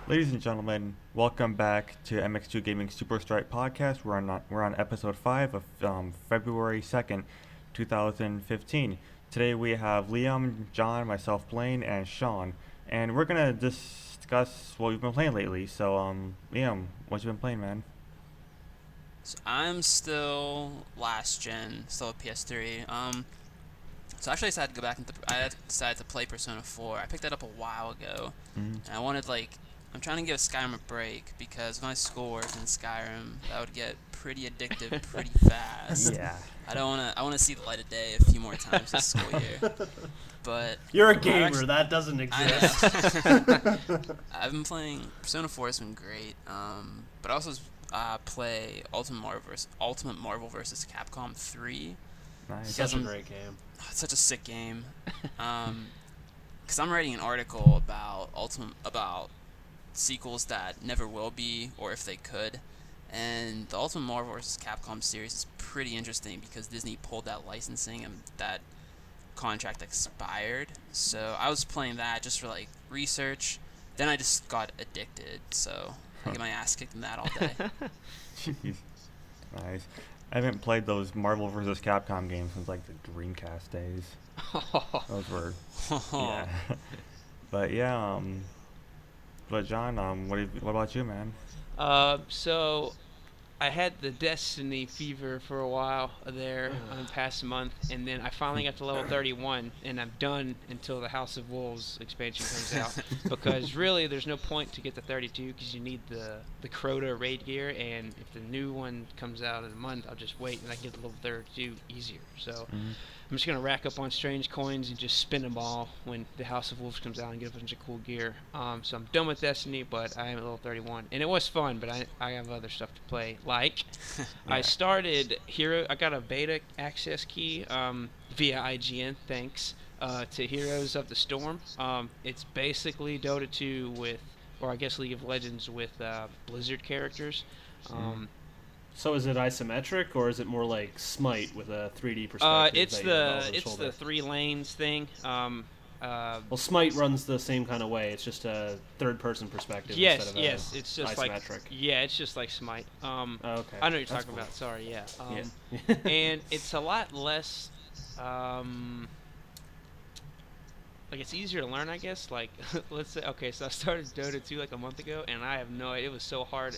Ladies and gentlemen, welcome back to MX2 Gaming Superstrike podcast. We're on episode 5 of February 2nd, 2015. Today we have Liam, John, myself, Blaine, and Sean, and we're gonna discuss what we've been playing lately. So, Liam, what you been playing, man? So I'm still last gen, still a PS3. So actually I decided to go back into. I decided to play Persona 4. I picked that up a while ago, and I wanted I'm trying to give Skyrim a break because when I scored in Skyrim, that would get pretty addictive pretty fast. Yeah. I wanna see the light of day a few more times this school year. But You're a gamer. That doesn't exist. I know. I've been playing Persona 4. Has been great. But I also play Ultimate Marvel vs. Capcom 3. Nice. Such a great game. It's such a sick game. Because I'm writing an article about sequels that never will be, or if they could. And the Ultimate Marvel vs. Capcom series is pretty interesting because Disney pulled that licensing and that contract expired. So I was playing that just for research. Then I just got addicted. So I get my ass kicked in that all day. Jeez. Nice. I haven't played those Marvel vs. Capcom games since the Dreamcast days. Those were, yeah. But yeah, but John, what about you, man? So I had the Destiny fever for a while there in the past month, and then I finally got to level 31, and I'm done until the House of Wolves expansion comes out. Because really, there's no point to get to 32 because you need the Crota raid gear, and if the new one comes out in a month, I'll just wait and I can get to level 32 easier. So I'm just gonna rack up on strange coins and just spin them all when the House of Wolves comes out and get a bunch of cool gear. So I'm done with Destiny, but I am at level 31, and it was fun. But I have other stuff to play. Like I started Hero. I got a beta access key via IGN. Thanks to Heroes of the Storm. It's basically Dota 2 with, or I guess League of Legends with Blizzard characters. So is it isometric, or is it more like Smite with a 3D perspective? It's the 3 lanes thing. Well, Smite runs the same kind of way. It's just a third-person perspective Yes, instead of it's just isometric. it's just like Smite. Okay. I know what you're talking about. Sorry, yeah. And it's a lot less. It's easier to learn, I guess. Let's say, okay, so I started Dota 2 a month ago, and I have no idea. It was so hard.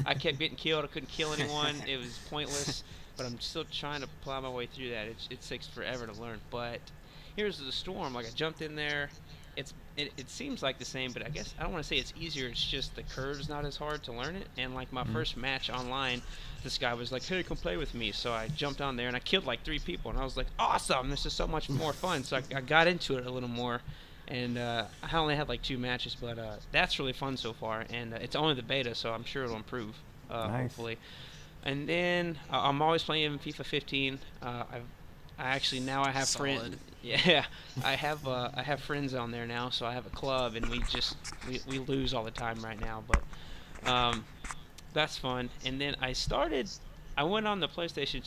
I kept getting killed. I couldn't kill anyone. It was pointless. But I'm still trying to plow my way through that. It takes forever to learn. But Here's the Storm. I jumped in there. It seems like the same, but I guess I don't want to say it's easier. It's just the curve's not as hard to learn it. And my first match online, this guy was like, "Hey, come play with me." So I jumped on there and I killed 3 people, and I was like, "Awesome! This is so much more fun." So I got into it a little more. And I only had 2 matches, but that's really fun so far. And it's only the beta, so I'm sure it'll improve, hopefully. And then I'm always playing FIFA 15. I have friends. Yeah, I have friends on there now, so I have a club, and we lose all the time right now. But that's fun. And then I went on the PlayStation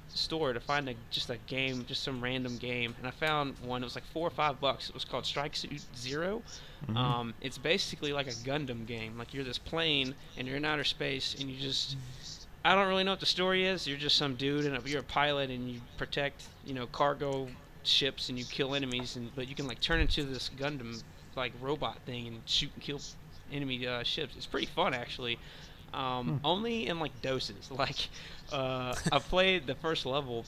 store to find just a game, just some random game, and I found one. It was $4 or $5. It was called Strike Suit Zero. It's basically like a Gundam game. You're this plane, and you're in outer space, and you just... I don't really know what the story is. You're just some dude, and you're a pilot, and you protect, cargo ships, and you kill enemies. But you can turn into this Gundam robot thing and shoot and kill enemy ships. It's pretty fun, actually. Only in doses. I played the first level,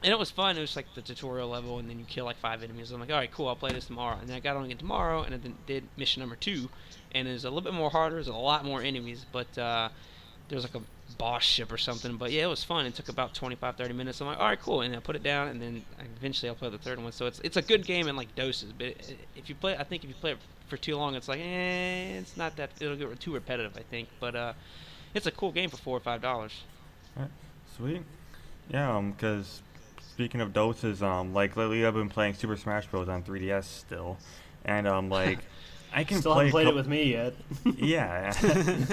and it was fun. It was the tutorial level, and then you kill 5 enemies. I'm like, all right, cool. I'll play this tomorrow. And then I got on again tomorrow, and then did mission number 2, and it was a little bit more harder. There's a lot more enemies, but there's a boss ship or something. But yeah, it was fun. It took about 25-30 minutes. I'm like, all right, cool. And I put it down, and then eventually I'll play the third one. So it's a good game in doses. But if you play it for too long, it's it's not that. It'll get too repetitive, I think. But it's a cool game for $4 or $5. Alright, sweet. Yeah, because speaking of doses, lately I've been playing Super Smash Bros. On 3DS still, and I can Still play haven't played it with me yet. Yeah,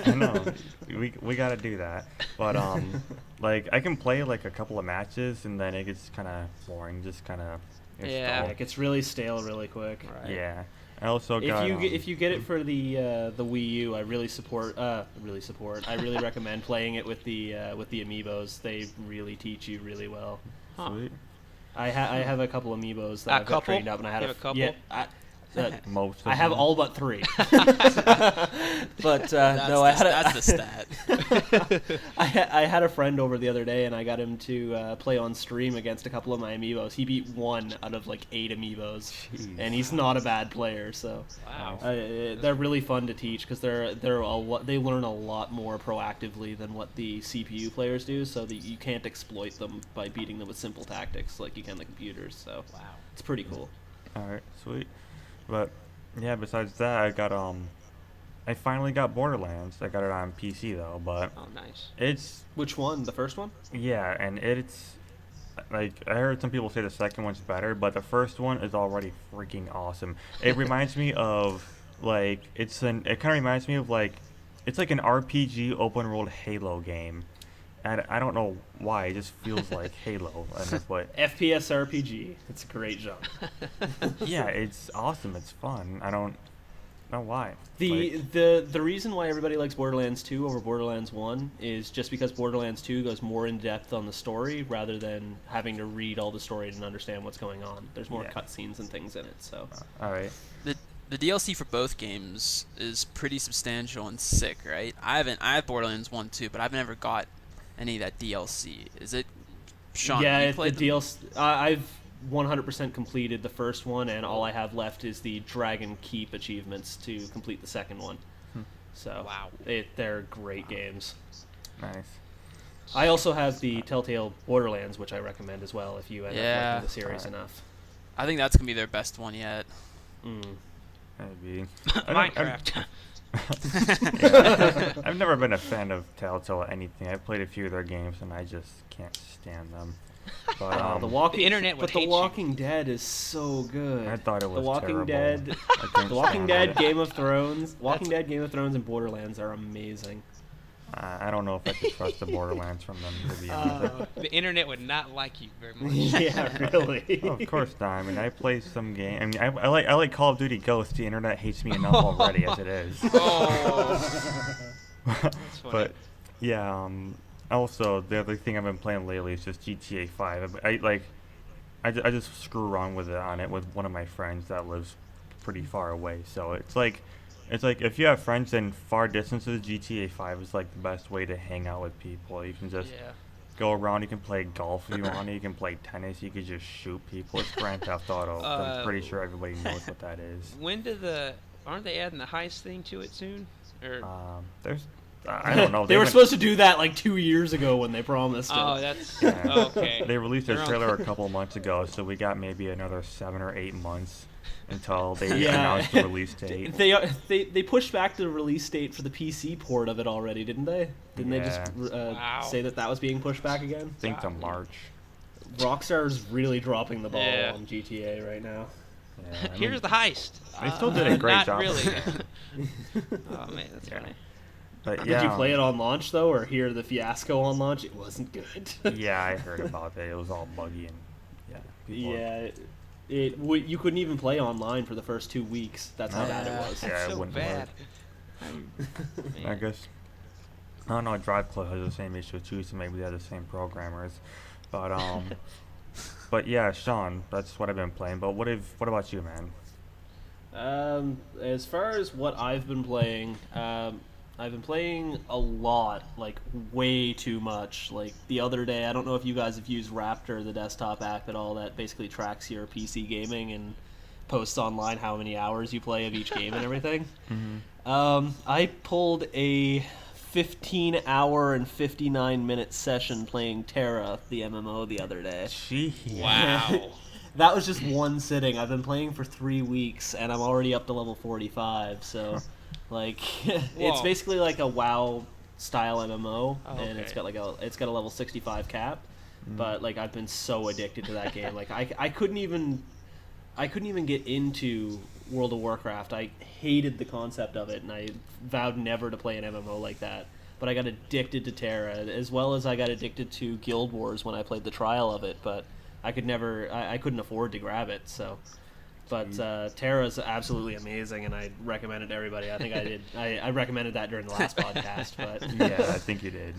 I know. We gotta do that. But I can play a couple of matches, and then it gets kind of boring. Just kind of Yeah. It gets really stale really quick. Right. Yeah. I also got if you get it for the Wii U, I really support. I really recommend playing it with the amiibos. They really teach you really well. Huh. sweet. I have a couple amiibos that I've got couple? trained up, and I had You have a couple? Yeah, Most of I have them. all but 3. But no, That's the stat. I had a friend over the other day, and I got him to play on stream against a couple of my amiibos. He beat 1 out of like 8 amiibos, Jeez. and he's not a bad player. So Wow. they're really fun to teach because they learn a lot more proactively than what the CPU players do. So that you can't exploit them by beating them with simple tactics like you can the computers. So Wow. it's pretty cool. All right, sweet. But yeah, besides that, I finally got Borderlands. I got it on PC though, but Oh, nice. it's Which one? The first one? yeah, and it's like I heard some people say the second one's better, but the first one is already freaking awesome. It reminds me of like it kind of reminds me of like it's like an RPG open world Halo game. And I don't know why, it just feels like Halo, but FPS RPG. It's a great genre. yeah, it's awesome. It's fun. I don't know why. The Like, the reason why everybody likes Borderlands 2 over Borderlands 1 is just because Borderlands 2 goes more in depth on the story rather than having to read all the story and understand what's going on. There's more Yeah. cutscenes and things in it. So all right. The DLC for both games is pretty substantial and sick, right? I have Borderlands 1 too, but I've never got any of that DLC. Is it Sean? yeah, you the played them? DLC. I've 100% completed the first one, and all I have left is the Dragon Keep achievements to complete the second one. So Wow. they're great games. Nice. I also have the Telltale Borderlands, which I recommend as well if you end up Yeah. liking the series Alright. enough. I think that's gonna be their best one yet. Maybe. Minecraft. Yeah, I've never been a fan of Telltale or anything. I've played a few of their games and I just can't stand them. But The internet would but The hate you. Walking Dead is so good. I thought it was The Walking terrible. Dead, I couldn't The Walking stand Dead, it. Game of Thrones, Walking Dead, Game of Thrones, and Borderlands are amazing. I don't know if I could trust the Borderlands from them to be honest. The internet would not like you very much. Yeah, really. Oh, of course not. I mean, I play some game. I mean, I like Call of Duty Ghosts. The internet hates me enough already as it is. Oh. That's funny. But yeah, also the other thing I've been playing lately is just GTA 5. I just screw around with it with one of my friends that lives pretty far away. So it's like if you have friends in far distances, GTA 5 is like the best way to hang out with people. You can just Yeah. go around. You can play golf if you want. You can play tennis. You can just shoot people. It's Grand Theft Auto. I'm pretty sure everybody knows what that is. When aren't they adding the heist thing to it soon? Or There's I don't know. They were haven't- supposed to do that like 2 years ago when they promised it. oh, that's Yeah. okay. They released their They're on- trailer a couple months ago, so we got maybe another 7 or 8 months until they Yeah. announced the release date. They pushed back the release date for the PC port of it already, didn't they? Didn't they just Wow. say that was being pushed back again? I think to March. Rockstar's really dropping the ball Yeah. on GTA right now. Yeah, I mean, Here's the heist. They still did a great Not job. really. Oh man, that's Yeah. funny. But Did yeah, you play it on launch though, or hear the fiasco on launch? It wasn't good. Yeah, I heard about it. It was all buggy and yeah. people- Yeah, you couldn't even play online for the first 2 weeks. That's how bad it was. Yeah, That's it so wouldn't bad. I guess. I don't know. Drive Club has the same issue too, so maybe they're the same programmers. But but yeah, Sean, that's what I've been playing. But what about you, man? As far as what I've been playing, I've been playing a lot, like way too much. Like the other day, I don't know if you guys have used Raptor, the desktop app at all, that basically tracks your PC gaming and posts online how many hours you play of each game and everything. I pulled a 15-hour and 59-minute session playing Terra, the MMO, the other day. Jeez. Wow. That was just one sitting. I've been playing for 3 weeks, and I'm already up to level 45. So, like, it's Whoa. basically like a WoW style MMO, Oh, and it's okay. got a level 65 cap. But like, I've been so addicted to that game. Like, I couldn't even get into World of Warcraft. I hated the concept of it, and I vowed never to play an MMO like that. But I got addicted to Terra, as well as I got addicted to Guild Wars when I played the trial of it. But I couldn't afford to grab it, so But Terra's absolutely amazing, and I recommend it to everybody. I think I did. I recommended that during the last podcast, but Yeah, I think you did.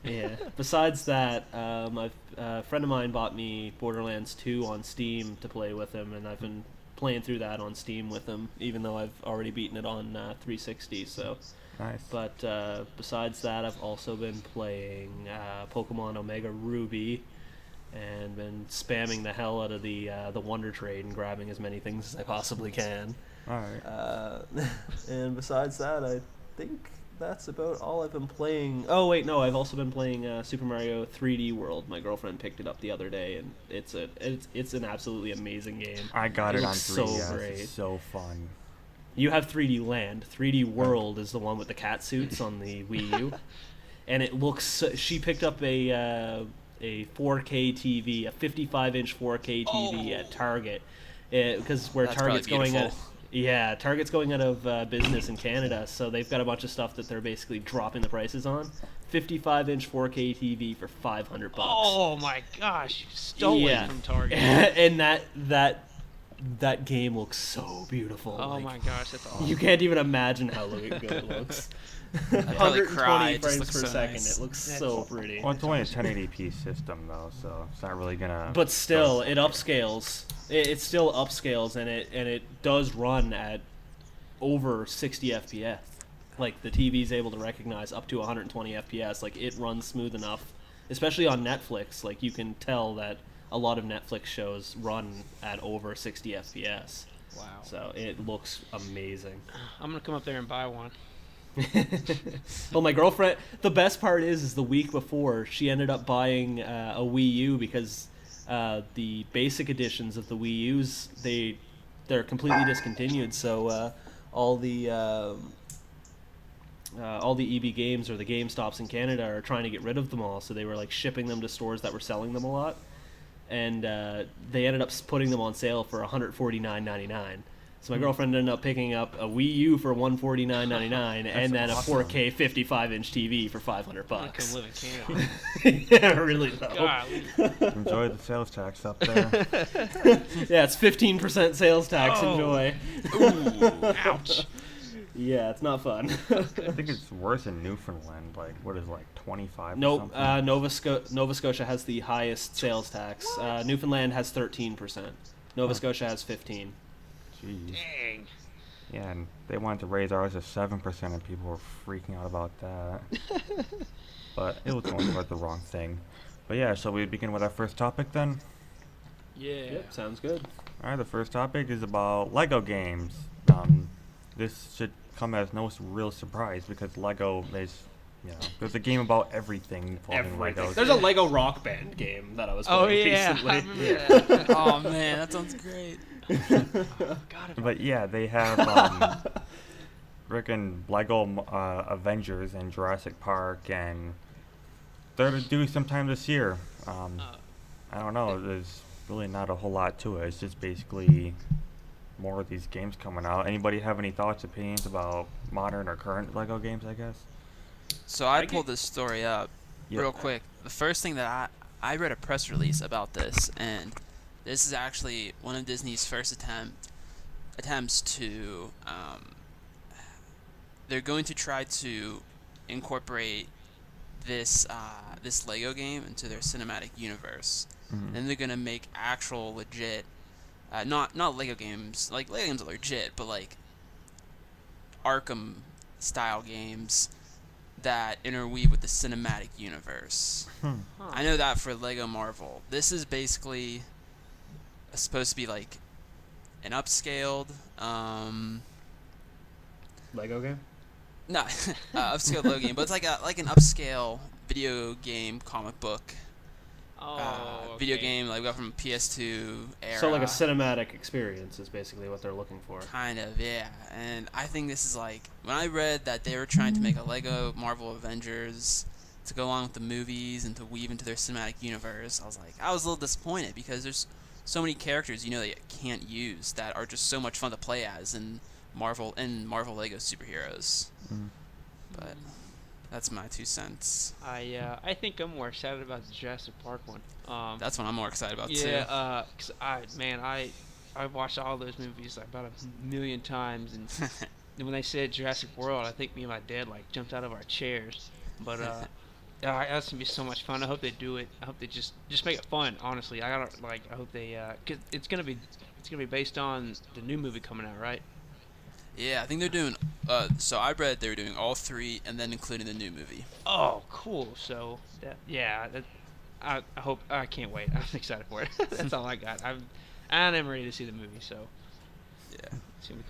yeah. Besides that, a friend of mine bought me Borderlands 2 on Steam to play with him, and I've been playing through that on Steam with him, even though I've already beaten it on 360. So, Nice. but besides that, I've also been playing Pokemon Omega Ruby, and been spamming the hell out of the Wonder Trade and grabbing as many things as I possibly can. All right. And besides that, I think that's about all I've been playing. Oh wait, no, I've also been playing Super Mario 3D World. My girlfriend picked it up the other day, and it's an absolutely amazing game. I got it on looks 3DS. so great. It's so fun. You have 3D Land. 3D World is the one with the cat suits on the Wii U, and it looks. She picked up a 4K TV, a 55-inch 4K TV at Target, because where That's Target's probably going beautiful. Target's going out of business in Canada, so they've got a bunch of stuff that they're basically dropping the prices on. 55-inch 4K TV for $500. Oh my gosh, you stole it from Target. And that game looks so beautiful. Oh like, my gosh, that's awesome. you can't even imagine how good it looks. I'd probably 120 cry. It just frames looks per so second. nice. It looks That's so awesome. pretty. Well, it's only a 1080p system though, so it's not really gonna. But still, it upscales. It still upscales, and it does run at over 60 FPS. Like the TV's able to recognize up to 120 FPS. Like it runs smooth enough, especially on Netflix. Like you can tell that a lot of Netflix shows run at over 60 FPS. Wow. So it looks amazing. I'm gonna come up there and buy one. Well, my girlfriend. The best part is the week before she ended up buying a Wii U because the basic editions of the Wii U's they're completely discontinued. So all the EB Games or the GameStops in Canada are trying to get rid of them all. So they were like shipping them to stores that were selling them a lot, and they ended up putting them on sale for $149.99. So my girlfriend ended up picking up a Wii U for $149.99 and then awesome. a 4K 55-inch TV for $500. I'm gonna come live in Canada. Yeah, really though. Golly. Enjoy the sales tax up there. Yeah, it's 15% sales tax. Oh. Enjoy. Ooh, ouch. Yeah, it's not fun. I think it's worse in Newfoundland. Like, what is it, like 25? Or Nope. something? Nova Scotia has the highest sales tax. Newfoundland has 13%. Nova Scotia has 15%. Jeez. Dang. Yeah, and they wanted to raise ours to 7%, and people were freaking out about that. But it was going toward the wrong thing. But yeah, shall we begin with our first topic then? Yeah. Yep, sounds good. All right, the first topic is about Lego games. This should come as no real surprise because Lego is, there's a game about everything involving Legos. There's a Lego Rock Band game that I was Oh playing yeah. recently. I remember that. Oh man, that sounds great. God, But yeah, they have frickin' Lego Avengers and Jurassic Park, and they're to do sometime this year. I don't know. There's really not a whole lot to it. It's just basically more of these games coming out. Anybody have any thoughts, opinions about modern or current Lego games? I guess. So I pulled this story up Yep. real quick. The first thing that I read a press release about this, and this is actually one of Disney's first attempts to. They're going to try to incorporate this Lego game into their cinematic universe. Mhm. Then they're gonna make actual legit, not Lego games. Like Lego games are legit, but like Arkham style games that interweave with the cinematic universe. Huh. I know that for Lego Marvel. This is basically supposed to be like an upscaled, Lego game? no, upscaled Lego game, but it's like an upscale video game comic book. Video okay. game like we got from PS2 era. So like a cinematic experience is basically what they're looking for. Kind of, yeah. And I think this is like when I read that they were trying to make a Lego Marvel Avengers to go along with the movies and to weave into their cinematic universe, I was a little disappointed because there's so many characters that you can't use that are just so much fun to play as in Marvel Lego superheroes. Mm. But that's my 2 cents. I think I'm more excited about the Jurassic Park one. That's what I'm more excited about too. Yeah, 'cause I I've watched all those movies like about a million times, and when they said Jurassic World, I think me and my dad like jumped out of our chairs. But that's gonna be so much fun. I hope they do it. I hope they just make it fun. Honestly, I hope they 'cause it's gonna be based on the new movie coming out, right? Yeah, I think they're doing. So I read they were doing all three, and then including the new movie. Oh, cool. So I hope. I can't wait. I'm excited for it. That's all I got. I'm ready to see the movie. So Yeah.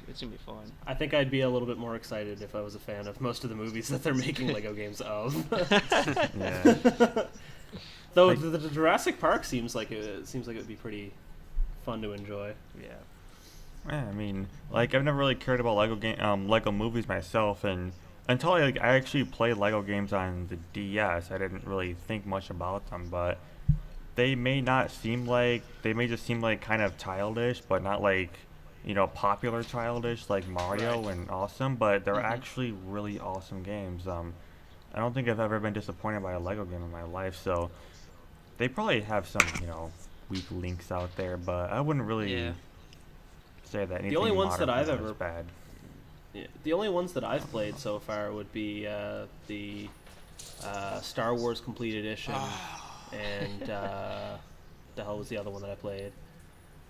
it's gonna be fun. I think I'd be a little bit more excited if I was a fan of most of the movies that they're making Lego games of. Yeah. Though Like- the Jurassic Park seems like it would be pretty fun to enjoy. Yeah. Yeah, I mean, like I've never really cared about Lego movies myself, and until I actually played Lego games on the DS, I didn't really think much about them. But they may just seem like kind of childish, but not like popular childish like Mario Right. and awesome. But they're Mhm. actually really awesome games. I don't think I've ever been disappointed by a Lego game in my life. So they probably have some weak links out there, but I wouldn't really. Yeah. Say that anything only ones that modern I've from now ever- is bad. Yeah, the only ones that I've played so far would be the Star Wars Complete Edition and the hell was the other one that I played?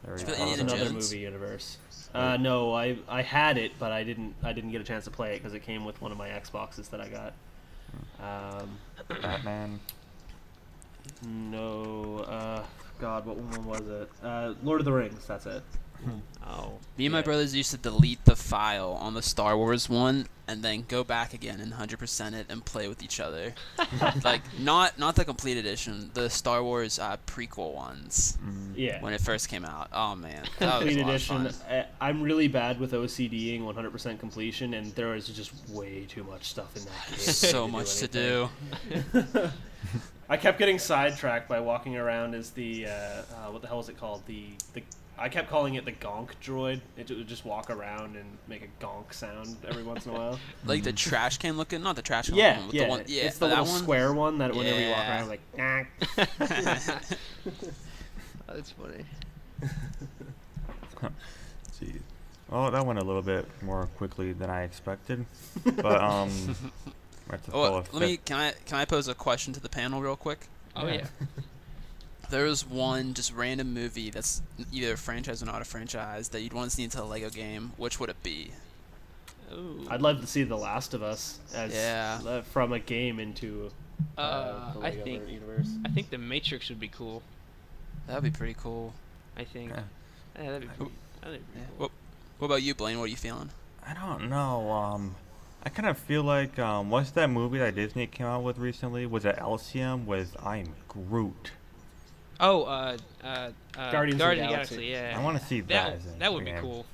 There we Did you go. play It was Indiana another Jones? movie universe. Right. No, I had it, but I didn't get a chance to play it because it came with one of my Xboxes that I got. Batman. No, God, what one was it? Lord of the Rings. That's it. Oh. Me and my Yeah. brothers used to delete the file on the Star Wars one and then go back again and 100% it and play with each other. Like not the complete edition, the Star Wars prequel ones Yeah. when it first came out. Oh man, that was Complete a lot of edition. fun. I'm really bad with OCDing 100% completion, and there is just way too much stuff in that game. So much to do. anything. I kept getting sidetracked by walking around as the what the hell is it called? The I kept calling it the gonk droid. It would just walk around and make a gonk sound every once in a while. Like the trash can looking, not the trash can. Yeah, one, yeah. The one, yeah, it's the that little one. square one that whenever you walk Yeah. around, like, nah. Oh, that's funny. Jeez. Well, that went a little bit more quickly than I expected, but right to Oh, full let me. Can I pose a question to the panel real quick? Oh Yeah. yeah. There's one just random movie that's either a franchise or not a franchise that you'd want to see into a Lego game. Which would it be? Ooh. I'd love to see The Last of Us as Yeah. from a game into the I Lego think universe. The Matrix would be cool. That'd be pretty cool. I think. Yeah. Yeah, that'd be pretty, that'd be Yeah. cool. What about you, Blaine? What are you feeling? I don't know. I kind of feel like what's that movie that Disney came out with recently? Was it Elysium with I'm Groot? Oh, Guardians of the of the Galaxy. Galaxy. Yeah. I want to see that. as a That would be game. cool.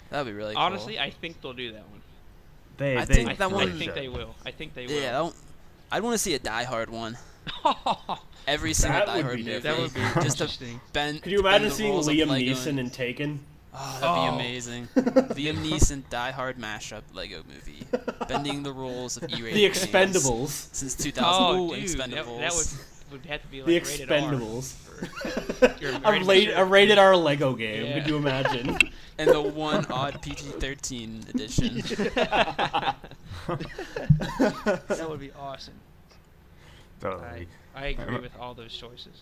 That'd be really Honestly, cool. I think they'll do that one. They, I they think that for one- I think sure. they will. I think they will. Yeah, I'd want to see a Die Hard one. Every single That Die would Hard be movie. that would be just to interesting. bend. Could you to bend imagine the seeing rules of Liam Lego Neeson and- in Taken? Oh, that'd be Oh. amazing. Liam Neeson Die Hard mashup Lego movie, bending the rules of E-rated The games Expendables. since 2000. Oh, Ooh, dude, Expendables. that would have to be like The rated R Expendables. for- You're a, rated a rated R Lego game. Yeah. Could you imagine? And the one odd PG-13 edition. That would be awesome. Totally. I agree with all those choices.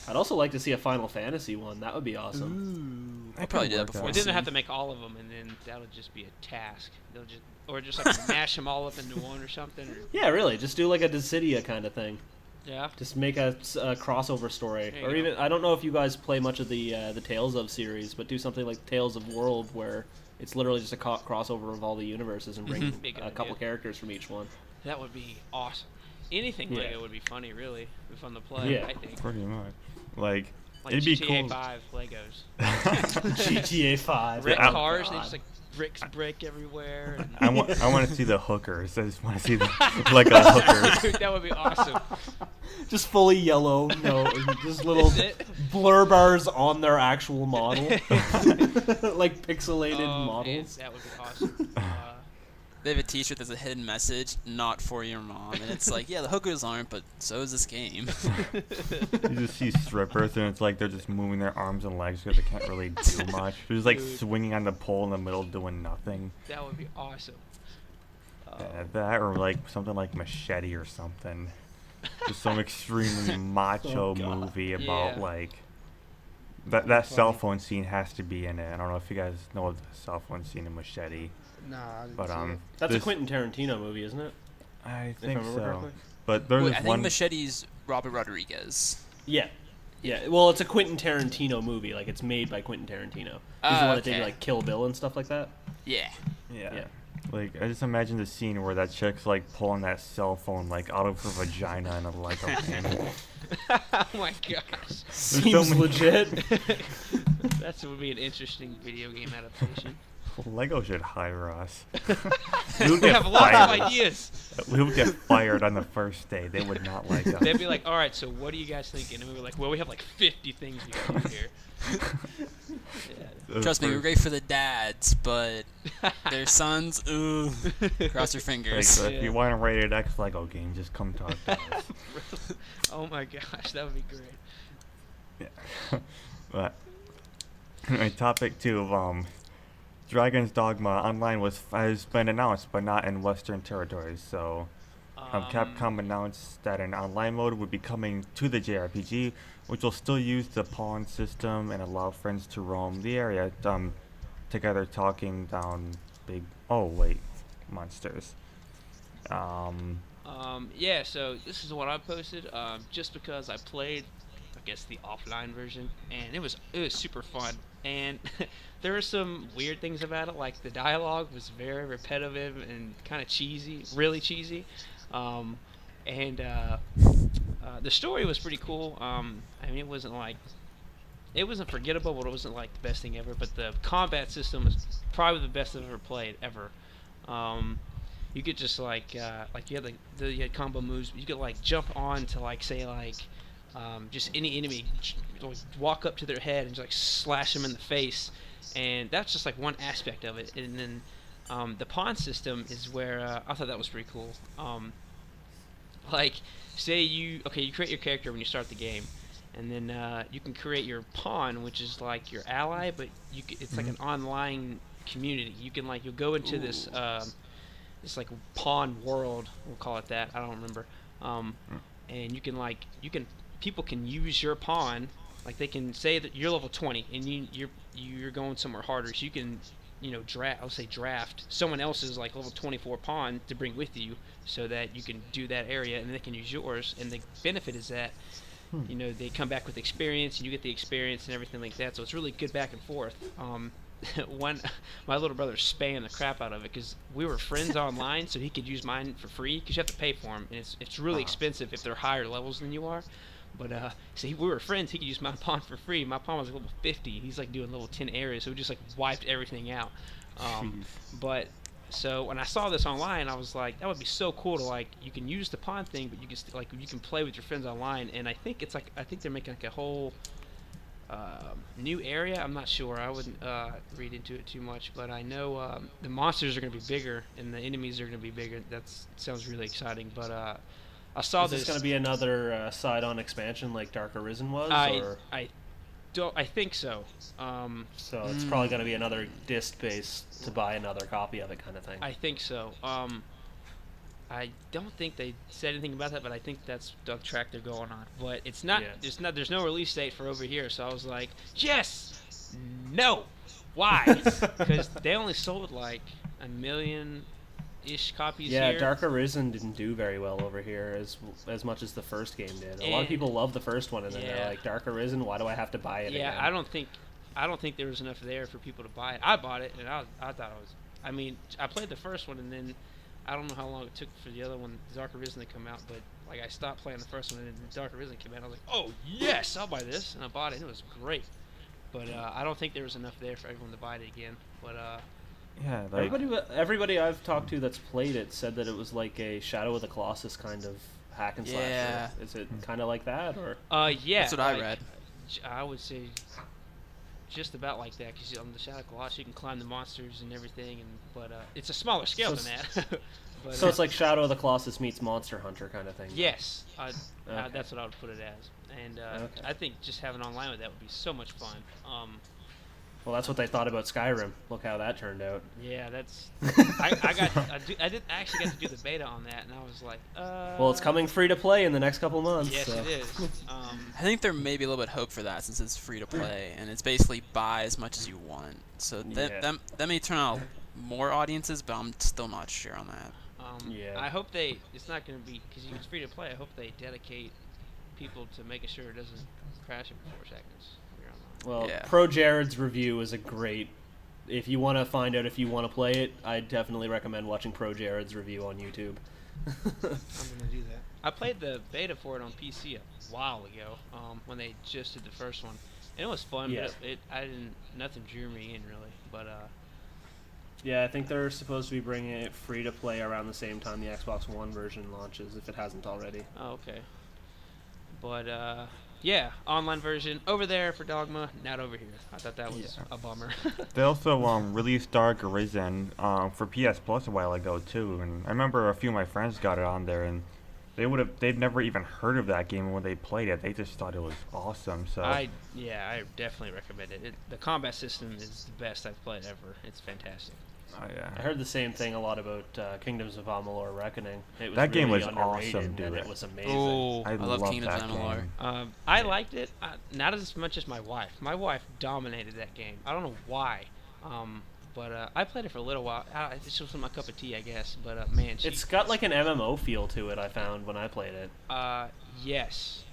I'd also like to see a Final Fantasy one. That would be awesome. I'll probably do that work before out. But then they soon. have to make all of them, and then that would just be a task. They'll just like mash them all up into one or something. Or, Yeah, really. Just do like a Dissidia kind of thing. yeah. Just make a crossover story, There you or go. even I don't know if you guys play much of the Tales of series, but do something like Tales of World where it's literally just a crossover of all the universes and bring Mhm. Big a couple idea. characters from each one. That would be awesome. Anything Yeah. Lego would be funny, really. It'd be fun to play, Yeah. I think. Pretty much. Like Like it'd be GTA cool. 5 Legos. GTA 5. Brick I- cars, and God. just like bricks break everywhere. And I want to see the hookers. I just want to see the, like a hooker. Dude, that would be awesome. Just fully yellow, no, just little Is it? blur bars on their actual model, like pixelated Oh, man, models. that would be awesome. They have a T-shirt that's a hidden message, not for your mom, and it's like, yeah, the hookers aren't, but so is this game. You just see strippers, and it's like they're just moving their arms and legs because they can't really do much. They're just like Dude. swinging on the pole in the middle, doing nothing. That would be awesome. That or like something like Machete or something. Just some extremely macho God. movie about Yeah. like that cell phone scene has to be in it. I don't know if you guys know of the cell phone scene in Machete, Nah, I didn't but see it. That's a this- Quentin Tarantino movie, isn't it? I If I think remember so. correctly. But there's Wait, this I think one. Machete's Robert Rodriguez. Yeah. Yeah. Well, it's a Quentin Tarantino movie. Like, it's made by Quentin Tarantino. He's the one that did, okay. like, Kill Bill and stuff like that. Yeah. Yeah. Yeah. Like I just imagine the scene where that chick's like pulling that cell phone like out of her vagina in a Lego pan. Oh my gosh. Seems many- legit. That would be an interesting video game adaptation. Lego should hire us. We have lots of ideas. We would get fired on the first day. They would not like us. They'd be like, all right, so what are you guys thinking? And we were like, well, we have like 50 things we can do here. Yeah. Trust me, we're great for the dads, but their sons, ooh, cross your Like, fingers. if you Yeah. want a rated X Lego game, just come talk to us. Oh my gosh, that would be great. Yeah. But anyway, topic 2 of Dragon's Dogma Online has been announced, but not in Western territories. So Capcom announced that an online mode would be coming to the JRPG, which will still use the pawn system and allow friends to roam the area together, talking down big monsters. Yeah, so this is what I posted, just because I played, I guess, the offline version, and it was super fun. And there were some weird things about it, like the dialogue was very repetitive and kind of cheesy, really cheesy. And the story was pretty cool. I mean, it wasn't forgettable, but it wasn't like the best thing ever. But the combat system was probably the best I've ever played ever. You could just like you had you had combo moves. You could like jump on to like say like just any enemy, like, walk up to their head and just like slash them in the face, and that's just like one aspect of it. And then the pawn system is where I thought that was pretty cool. Like, say you create your character when you start the game, and then you can create your pawn, which is like your ally, but it's like an online community. You can like you'll go into this this like pawn world, we'll call it that. I don't remember. And you can people can use your pawn. Like, they can say that you're level 20 and you're going somewhere harder, so you can draft someone else's like level 24 pawn to bring with you, so that you can do that area, and they can use yours. And the benefit is that they come back with experience, and you get the experience and everything like that. So it's really good back and forth. My little brother spammed the crap out of it because we were friends online, so he could use mine for free, because you have to pay for them, and it's really expensive if they're higher levels than you are. But we were friends. He could use my pawn for free. My pawn was like level 50. He's like doing level 10 areas, so we just like wiped everything out. But so when I saw this online, I was like, that would be so cool to like, you can use the pawn thing, but you can you can play with your friends online. And I think they're making like a whole new area. I'm not sure. I wouldn't read into it too much, but I know the monsters are going to be bigger and the enemies are going to be bigger. That sounds really exciting. But I saw Is this going to be another side-on expansion like Dark Arisen was? I think so. So it's probably going to be another disc-based to buy another copy of it kind of thing. I think so. I don't think they said anything about that, but I think that's the track they're going on. But it's not. Yeah. There's no release date for over here, so I was like, yes, no, why? Because they only sold like 1 million-ish copies here. Yeah, Dark Arisen didn't do very well over here as much as the first game did. A lot of people love the first one, and then they're like, Dark Arisen, why do I have to buy it again? I don't think there was enough there for people to buy it. I bought it, and I thought it was. I mean, I played the first one, and then I don't know how long it took for the other one, Dark Arisen, to come out. But like, I stopped playing the first one, and then Dark Arisen came out. I was like, oh yes, I'll buy this, and I bought it. And it was great. But I don't think there was enough there for everyone to buy it again. But yeah, like, everybody I've talked to that's played it said that it was like a Shadow of the Colossus kind of hack and slasher. Yeah. Is it kind of like that, or? yeah, That's what I read. I would say just about like that because on the Shadow Colossus you can climb the monsters and everything, but it's a smaller scale So than that. But, So it's like Shadow of the Colossus meets Monster Hunter kind of thing. yes, Okay. that's what I would put it as, and Okay. I think just having online with that would be so much fun. Well, that's what they thought about Skyrim. Look how that turned out. Yeah, that's. I actually got to do the beta on that, and I was like, Well, it's coming free to play in the next couple months. Yes, so. it is. I think there may be a little bit of hope for that since it's free to play and it's basically buy as much as you want. So Yeah. that may turn out more audiences, but I'm still not sure on that. Yeah. I hope it's not going to be, because it's free to play, I hope they dedicate people to making sure it doesn't crash every 4 seconds when you're online. Well, Yeah. Pro Jared's review is a great. If you want to find out if you want to play it, I definitely recommend watching Pro Jared's review on YouTube. I'm going to do that. I played the beta for it on PC a while ago, when they just did the first one. And it was fun, Yeah. but nothing drew me in really. But, Yeah, I think they're supposed to be bringing it free to play around the same time the Xbox One version launches, if it hasn't already. oh, okay. But, yeah, online version over there for Dogma, not over here. I thought that was Yeah. a bummer. They also released Dark Arisen for PS Plus a while ago too, and I remember a few of my friends got it on there, and they'd never even heard of that game when they played it. They just thought it was awesome. So I definitely recommend it. The combat system is the best I've played ever. It's fantastic. yeah. I heard the same thing a lot about Kingdoms of Amalur Reckoning. It was That game really was underrated, awesome, dude. and it was amazing. Oh, I I love love Kingdoms that of Amalur. game. I liked it, not as much as my wife. My wife dominated that game. I don't know why, but I played it for a little while. It just wasn't my cup of tea, I guess. But man, It's got like an MMO feel to it, I found when I played it. yes.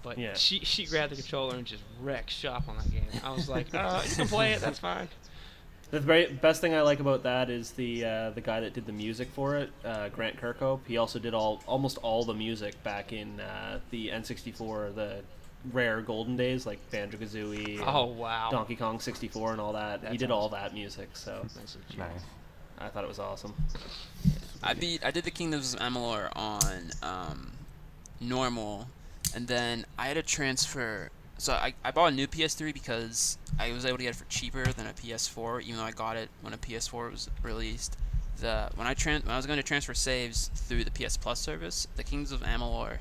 But Yeah. she grabbed the controller and just wrecked shop on that game. I was like, you can play it, that's fine. The best thing I like about that is the guy that did the music for it, Grant Kirkhope. He also did almost all the music back in the N64, the rare golden days, like Banjo-Kazooie, and Oh wow. Donkey Kong 64 and all that. He That's did all awesome. that music, so Nice and cheap. Nice. I thought it was awesome. I did the Kingdoms of Amalur on normal, and then I had to transfer. So I bought a new PS3 because I was able to get it for cheaper than a PS4, even though I got it when a PS4 was released. When I was going to transfer saves through the PS Plus service, the Kingdoms of Amalur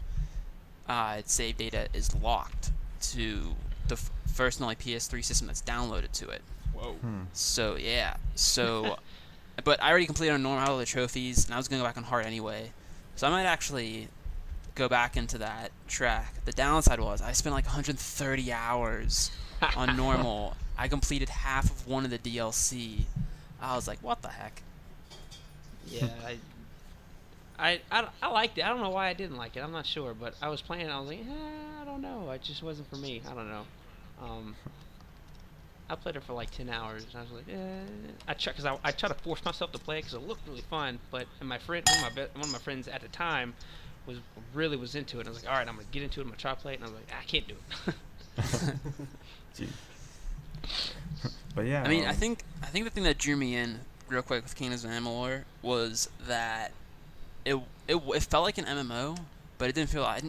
save data is locked to the first and only PS3 system that's downloaded to it. Whoa. So yeah, but I already completed on normal all the trophies, and I was gonna go back on hard anyway. So I might actually go back into that track. The downside was I spent like 130 hours on normal. I completed half of one of the DLC. I was like, what the heck? Yeah, I liked it. I don't know why I didn't like it. I'm not sure, but I was playing. I was like, I don't know. It just wasn't for me. I don't know. I played it for like 10 hours, and I was like, I tried to force myself to play it because it looked really fun. But my friend, one of my friends at the time, was into it. And I was like, all right, I'm gonna get into it. I'm gonna try to play it, and I was like, I can't do it. Gee. But yeah, I mean, I think the thing that drew me in real quick with Kingdoms of Amalur was that it felt like an MMO, but it didn't feel I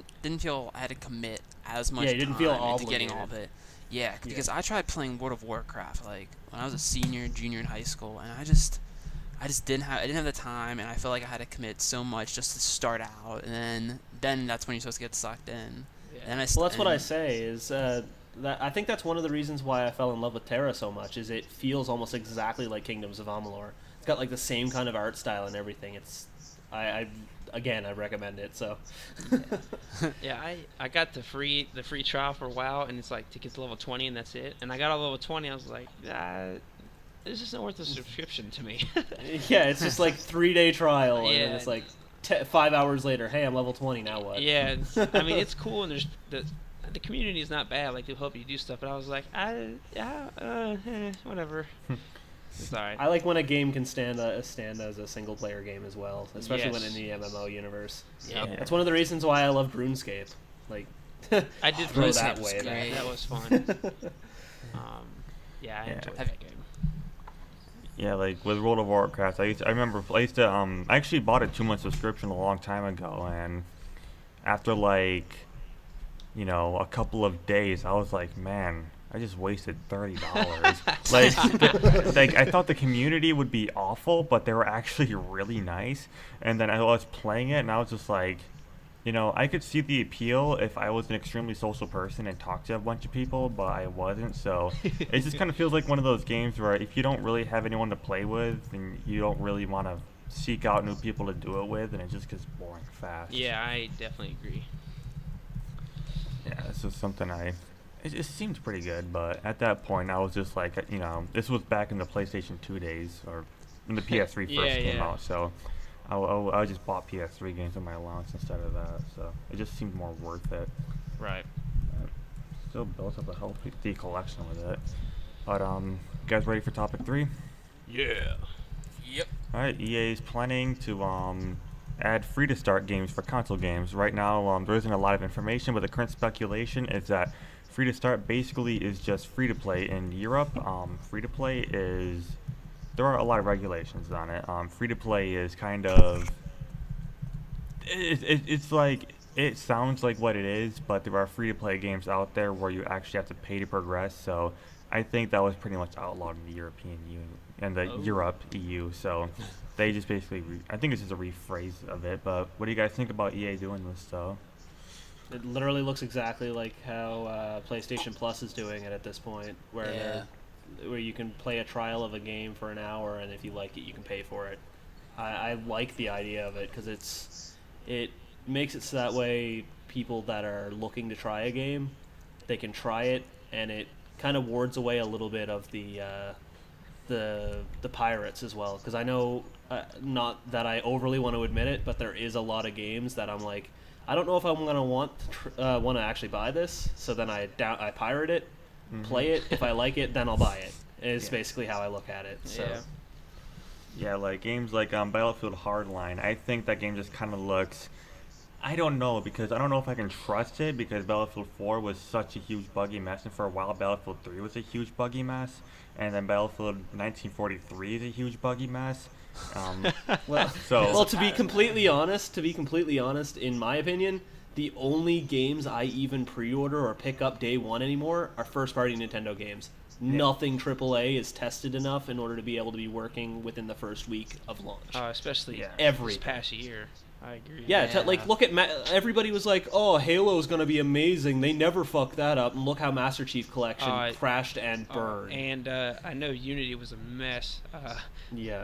had to commit as much Yeah, you didn't feel time into getting obligated. all of it. Yeah, because I tried playing World of Warcraft like when I was a junior in high school, and I just didn't have the time, and I felt like I had to commit so much just to start out, and then that's when you're supposed to get sucked in. Yeah. And Well, that's what I say is that I think that's one of the reasons why I fell in love with Terra so much. Is it feels almost exactly like Kingdoms of Amalur. It's got like the same kind of art style and everything. It's I recommend it. So Yeah, I got the free trial for WoW, and it's like to get to level 20, and that's it. And I got to level 20, I was like, this isn't worth a subscription to me. yeah, it's just like 3-day trial, and then Yeah. it's like 5 hours later. Hey, I'm level 20 now. What? Yeah, I mean it's cool, and there's the community is not bad. Like they'll help you do stuff, but I was like, whatever. It's alright. I like when a game can stand as a single player game as well, especially when Yes. in the MMO universe. Yeah. That's one of the reasons why I love RuneScape. Like, I did throw play that RuneScape way. was man. great. That was fun. Yeah, I Yeah. enjoyed Have- that game. yeah, like with World of Warcraft, I actually bought a 2-month subscription a long time ago, and after like, a couple of days, I was like, man, I just wasted $30. Like I thought the community would be awful, but they were actually really nice. And then I was playing it, and I was just like, I could see the appeal if I was an extremely social person and talked to a bunch of people, but I wasn't. So it just kind of feels like one of those games where if you don't really have anyone to play with, and you don't really want to seek out new people to do it with, and it just gets boring fast. Yeah, I definitely agree. Yeah, this is something it seemed pretty good, but at that point I was just like, this was back in the PlayStation 2 days, or when the PS3 first came out, so I just bought PS3 games in my allowance instead of that, so it just seemed more worth it. Right. Still built up a healthy collection with it. But, you guys ready for topic 3? Yeah. Yep. Alright, EA is planning to add free-to-start games for console games. Right now, there isn't a lot of information, but the current speculation is that free-to-start basically is just free-to-play in Europe. Free-to-play is... There are a lot of regulations on it. Free-to-play is kind of... It's like... It sounds like what it is, but there are free-to-play games out there where you actually have to pay to progress, so I think that was pretty much outlawed in the European Union and the Europe EU, so they just basically I think it's just a rephrase of it. But what do you guys think about EA doing this though? It literally looks exactly like how PlayStation Plus is doing it at this point, where you can play a trial of a game for an hour, and if you like it, you can pay for it. I like the idea of it because it makes it so that way people that are looking to try a game, they can try it, and it kind of wards away a little bit of the pirates as well, because I know, not that I overly want to admit it, but there is a lot of games that I'm like, I don't know if I'm gonna want to actually buy this, so then I pirate it, play it. If I like it, then I'll buy it. Is basically how I look at it. So. Yeah, like games like Battlefield Hardline. I think that game just kind of looks. I don't know, because I don't know if I can trust it, because Battlefield 4 was such a huge buggy mess, and for a while Battlefield 3 was a huge buggy mess, and then Battlefield 1943 is a huge buggy mess. To be completely honest, in my opinion, the only games I even pre-order or pick up day one anymore are first-party Nintendo games. Yeah. Nothing AAA is tested enough in order to be able to be working within the first week of launch. Especially this past year. I agree. Yeah, look at everybody was like, "Oh, Halo's gonna be amazing." They never fucked that up, and look how Master Chief Collection crashed and burned. And I know Unity was a mess.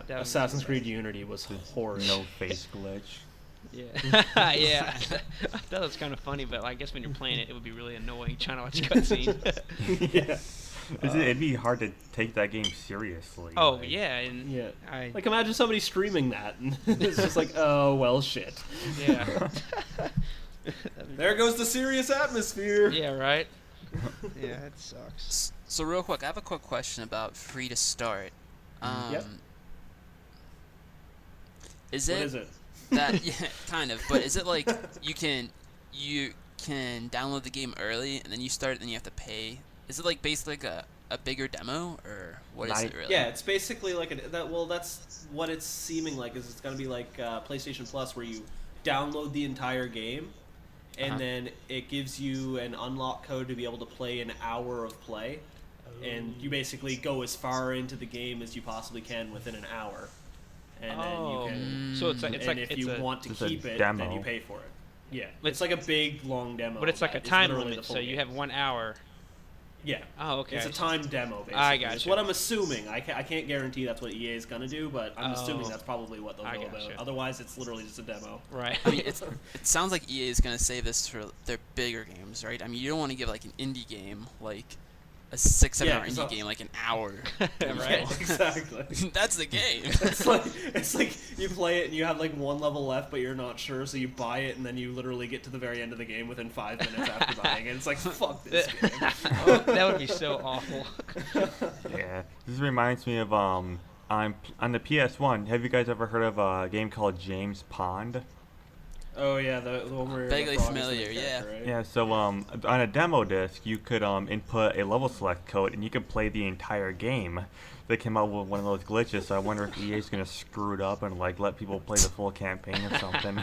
Assassin's Creed Unity was horrible. No face glitch. Yeah, yeah. I thought it was kind of funny, but I guess when you're playing it, it would be really annoying trying to watch a cutscene. Yeah. It'd be hard to take that game seriously. Oh, like. yeah. And like, imagine somebody streaming that, and it's just like, oh, well, shit. Yeah. There goes the serious atmosphere. Yeah, right? Yeah, it sucks. So real quick, I have a quick question about free to start. Yep. What is it? That, yeah, kind of. But is it like you can download the game early, and then you start it, and you have to pay? Is it like basically like a bigger demo, or what is it really? Yeah, it's basically like that's what it's seeming like. Is it's gonna be like PlayStation Plus, where you download the entire game, and then it gives you an unlock code to be able to play an hour of play, and you basically go as far into the game as you possibly can within an hour, and then you can. So it's like if you want to keep it, demo. then you pay for it. Yeah, it's like a big long demo. But it's like a time limit, so you have 1 hour. Yeah. Oh, okay. It's a timed demo, basically. I got It's you. what I'm assuming. I can't guarantee that's what EA is going to do, but I'm assuming that's probably what they'll go about. Otherwise, it's literally just a demo. Right. I mean, it sounds like EA is going to save this for their bigger games, right? I mean, you don't want to give like an indie game, like a 6-7 hour indie game, like an hour. Right, exactly. That's the game. It's like you play it and you have like one level left, but you're not sure, so you buy it and then you literally get to the very end of the game within 5 minutes after buying it. It's like, fuck this game. That would be so awful. Yeah, this reminds me of on the PS1. Have you guys ever heard of a game called James Pond? Oh yeah, the one where Vaguely the frog is the familiar, main yeah. character, right? Yeah, so on a demo disc, you could input a level select code, and you could play the entire game. They came out with one of those glitches, so I wonder if EA's gonna screw it up and like let people play the full campaign or something.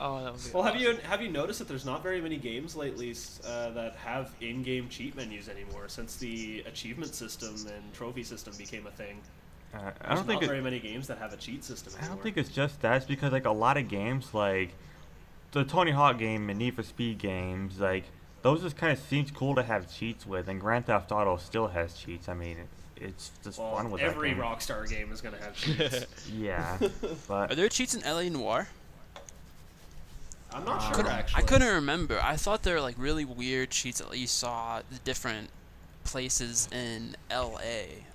Oh, that would be Well, awesome. have you noticed that there's not very many games lately that have in-game cheat menus anymore since the achievement system and trophy system became a thing? I There's don't think not very many games that have a cheat system I anymore. don't think it's just that. It's because like a lot of games, like the Tony Hawk game and Need for Speed games, like those just kind of seems cool to have cheats with, and Grand Theft Auto still has cheats. I mean, it's just Well, fun with every that game. Rockstar game is gonna have cheats. Yeah, Are but there cheats in LA Noire? I'm not I sure actually. I couldn't remember. I thought there were like really weird cheats that you saw the different places in LA.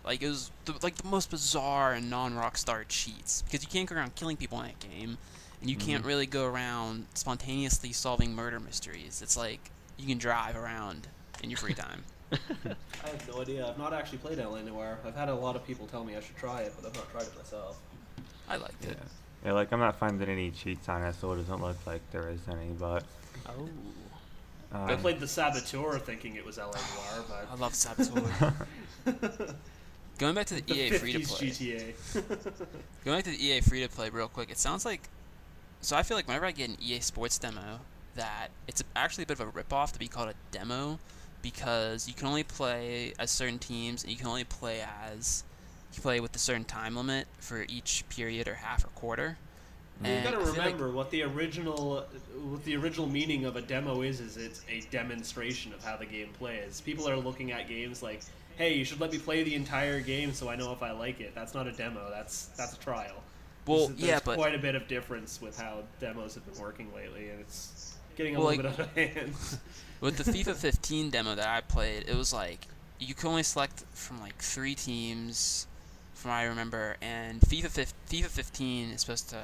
Like it was like the most bizarre and non-Rockstar cheats because you can't go around killing people in that game, and you can't really go around spontaneously solving murder mysteries. It's like you can drive around in your free time. I have no idea. I've not actually played LA Noire. I've had a lot of people tell me I should try it, but I've not tried it myself. I liked it. yeah, like I'm not finding any cheats on it, so it doesn't look like there is any. But Oh, I played the Saboteur thinking it was LA Noire, I but love Saboteur. Going back to the the EA 50s free to play. GTA. Going back to the EA free to play real quick, it sounds like. So I feel like whenever I get an EA Sports demo, that it's actually a bit of a ripoff to be called a demo, because you can only play as certain teams and you can only play as you play with a certain time limit for each period or half or quarter. You And gotta I feel like- remember what the original meaning of a demo is it's a demonstration of how the game plays. People are looking at games like, hey, you should let me play the entire game so I know if I like it. That's not a demo. That's a trial. Well, There's yeah, but quite a bit of difference with how demos have been working lately, and it's getting a Well, little bit out of hand. with the FIFA 15 demo that I played, it was like you could only select from like 3 teams, from what I remember, and FIFA 15 is supposed to.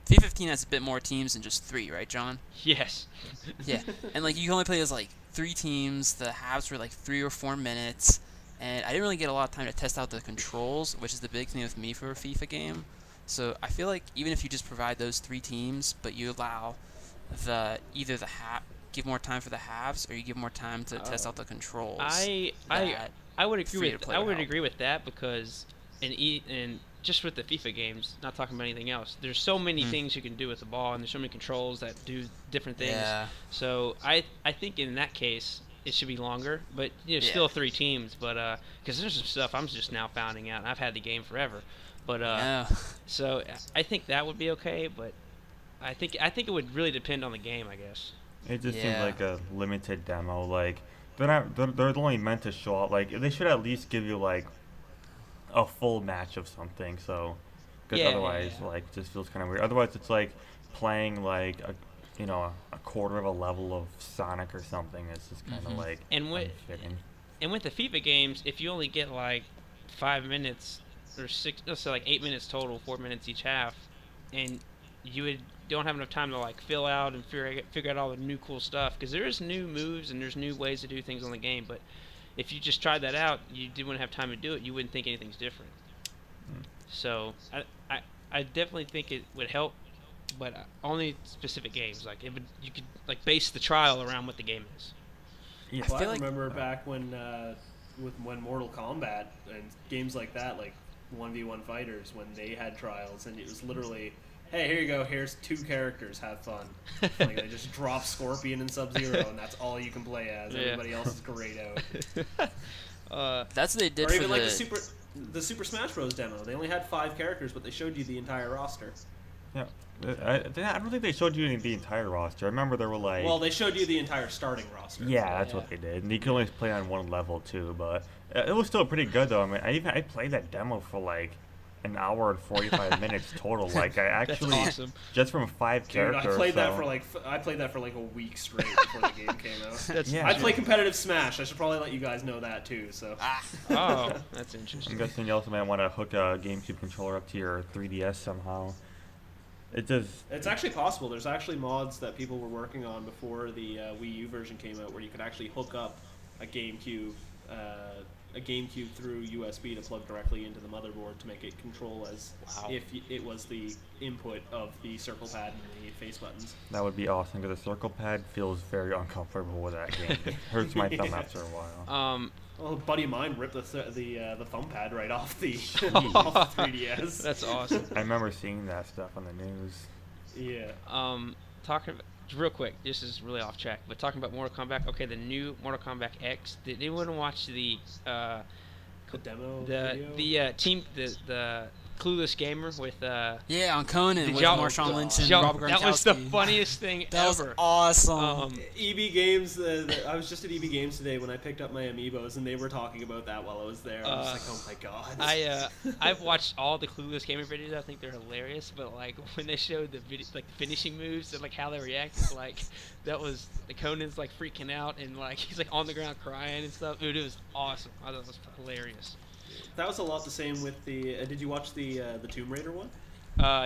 FIFA 15 has a bit more teams than just 3, right, John? Yes. Yeah, and like you can only play as like 3 teams. The halves were like 3 or 4 minutes, and I didn't really get a lot of time to test out the controls, which is the big thing with me for a FIFA game. So I feel like even if you just provide those 3 teams, but you allow give more time for the halves, or you give more time to test out the controls. I would agree with free-to-play would help. agree with that because and just with the FIFA games, not talking about anything else. There's so many things you can do with the ball, and there's so many controls that do different things. Yeah. So I think in that case it should be longer, but still 3 teams. But because there's some stuff I'm just now finding out. And I've had the game forever, but Yeah. so I think that would be okay. But I think it would really depend on the game, I guess. it just seems Yeah. like a limited demo. Like they're only meant to show out. Like they should at least give you like a full match of something. So, because Yeah, otherwise, yeah. like, it just feels kind of weird. Otherwise, it's like playing like a quarter of a level of Sonic or something. It's just kind of like And what- unfitting. And with the FIFA games, if you only get like 5 minutes or 6, so like 8 minutes total, 4 minutes each half, and you don't have enough time to like fill out and figure out all the new cool stuff, because there's new moves and there's new ways to do things on the game. But if you just tried that out, you wouldn't have time to do it. You wouldn't think anything's different. So I definitely think it would help, but only specific games. Like you could like base the trial around what the game is. Yeah. Well, I feel like- remember back when Mortal Kombat and games like that, like 1v1 fighters, when they had trials, and it was literally, hey, here you go, here's 2 characters, have fun. Like they just drop Scorpion and Sub-Zero, and that's all you can play as. Yeah. Everybody else is grayed out. That's what they did Or for even like the the Super Smash Bros. Demo. They only had 5 characters, but they showed you the entire roster. Yeah. I don't think they showed you the entire roster. I remember there were like. Well, they showed you the entire starting roster. Yeah, that's Yeah. what they did. And you could only play on one level too, but it was still pretty good though. I mean, I played that demo for like an hour and 45 minutes total. Like I actually awesome. just from 5 Dude, characters. I played that so- for like a week straight before the game came out. That's Yeah. I play competitive Smash. I should probably let you guys know that too. So Oh, that's I'm interesting. guessing you also might want to hook a GameCube controller up to your 3DS somehow. It just it's actually possible. There's actually mods that people were working on before the Wii U version came out, where you could actually hook up a GameCube a GameCube through USB to plug directly into the motherboard to make it control as if it was the input of the circle pad and the face buttons. That would be awesome because the circle pad feels very uncomfortable with that game. It hurts my thumb after a while. Well, a buddy of mine ripped the thumb pad right off the, off the 3DS. That's awesome. I remember seeing that stuff on the news. Yeah. Talking about, real quick, this is really off track, but talking about Mortal Kombat. Okay, the new Mortal Kombat X. Did anyone watch the demo? The Clueless Gamer with Yeah, on Conan with Marshawn Lynch and Robert Gronkowski. That was the funniest thing that ever. Was awesome. EB Games. I was just at EB Games today when I picked up my amiibos, and they were talking about that while I was there. I was like, oh my god. I've watched all the Clueless Gamer videos. I think they're hilarious. But like when they showed the video, like finishing moves and like how they react, like that was Conan's like freaking out and like he's like on the ground crying and stuff. Dude, it was awesome. I thought it was hilarious. That was a lot the same with the. Did you watch the Tomb Raider one?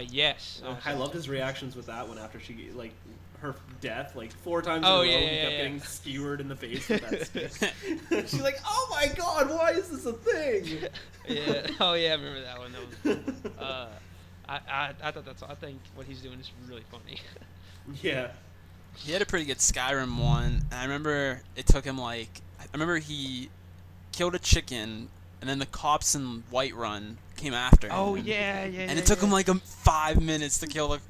Yes. I loved his reactions with that one after she like her death like 4 times Oh, in a row. yeah, He kept yeah. getting skewered in the face with that stick. She's like, "Oh my god, why is this a thing?" Yeah. Oh yeah, I remember that one. That was cool. I thought I think what he's doing is really funny. Yeah. He had a pretty good Skyrim one. And I remember it took him like I remember he killed a chicken. And then the cops in Whiterun came after him. Oh yeah. And it took him like 5 minutes to kill the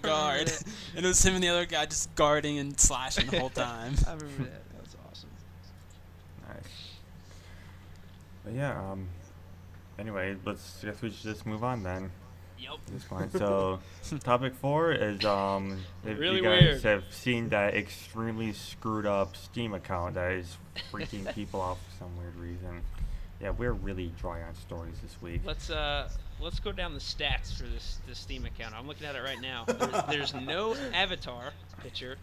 guard. And it was him and the other guy just guarding and slashing the whole time. I remember that. That was awesome. Nice. But yeah. Anyway, I guess we should just move on then. Yep. That's fine. So, topic 4 is if Really you guys weird. have seen that extremely screwed up Steam account that is freaking people off for some weird reason. Yeah, we're really dry on stories this week. Let's go down the stats for this Steam account. I'm looking at it right now. There's no avatar picture.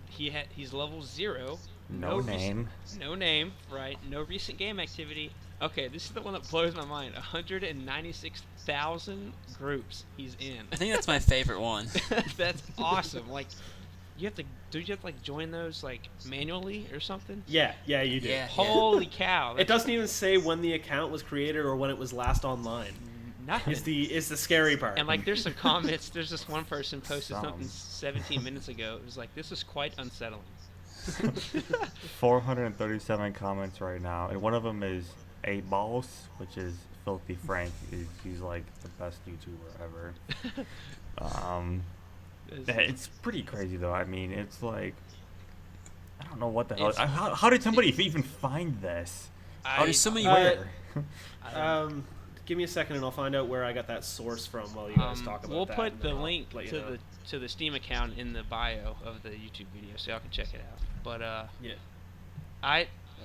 He's level 0. No name. No name, right? No recent game activity. Okay, this is the one that blows my mind. 196,000 groups he's in. I think that's my favorite one. That's awesome. Like, you have to like join those like manually or something? Yeah, you do. Yeah. Holy cow! It doesn't even say when the account was created or when it was last online. Nothing. Is the scary part. And like, there's some comments. There's this one person posted Some. something 17 minutes ago. It was like, this is quite unsettling. 437 comments right now, and one of them is 8 Balls, which is Filthy Frank. He's like the best YouTuber ever. It's pretty crazy though. I mean, it's like I don't know what the hell. How did somebody even find this? There's so many. Where? Give me a second and I'll find out where I got that source from while you guys talk about we'll that. put the and I'll link let you to know. the Steam account in the bio of the YouTube video, so y'all can check it out. But yeah.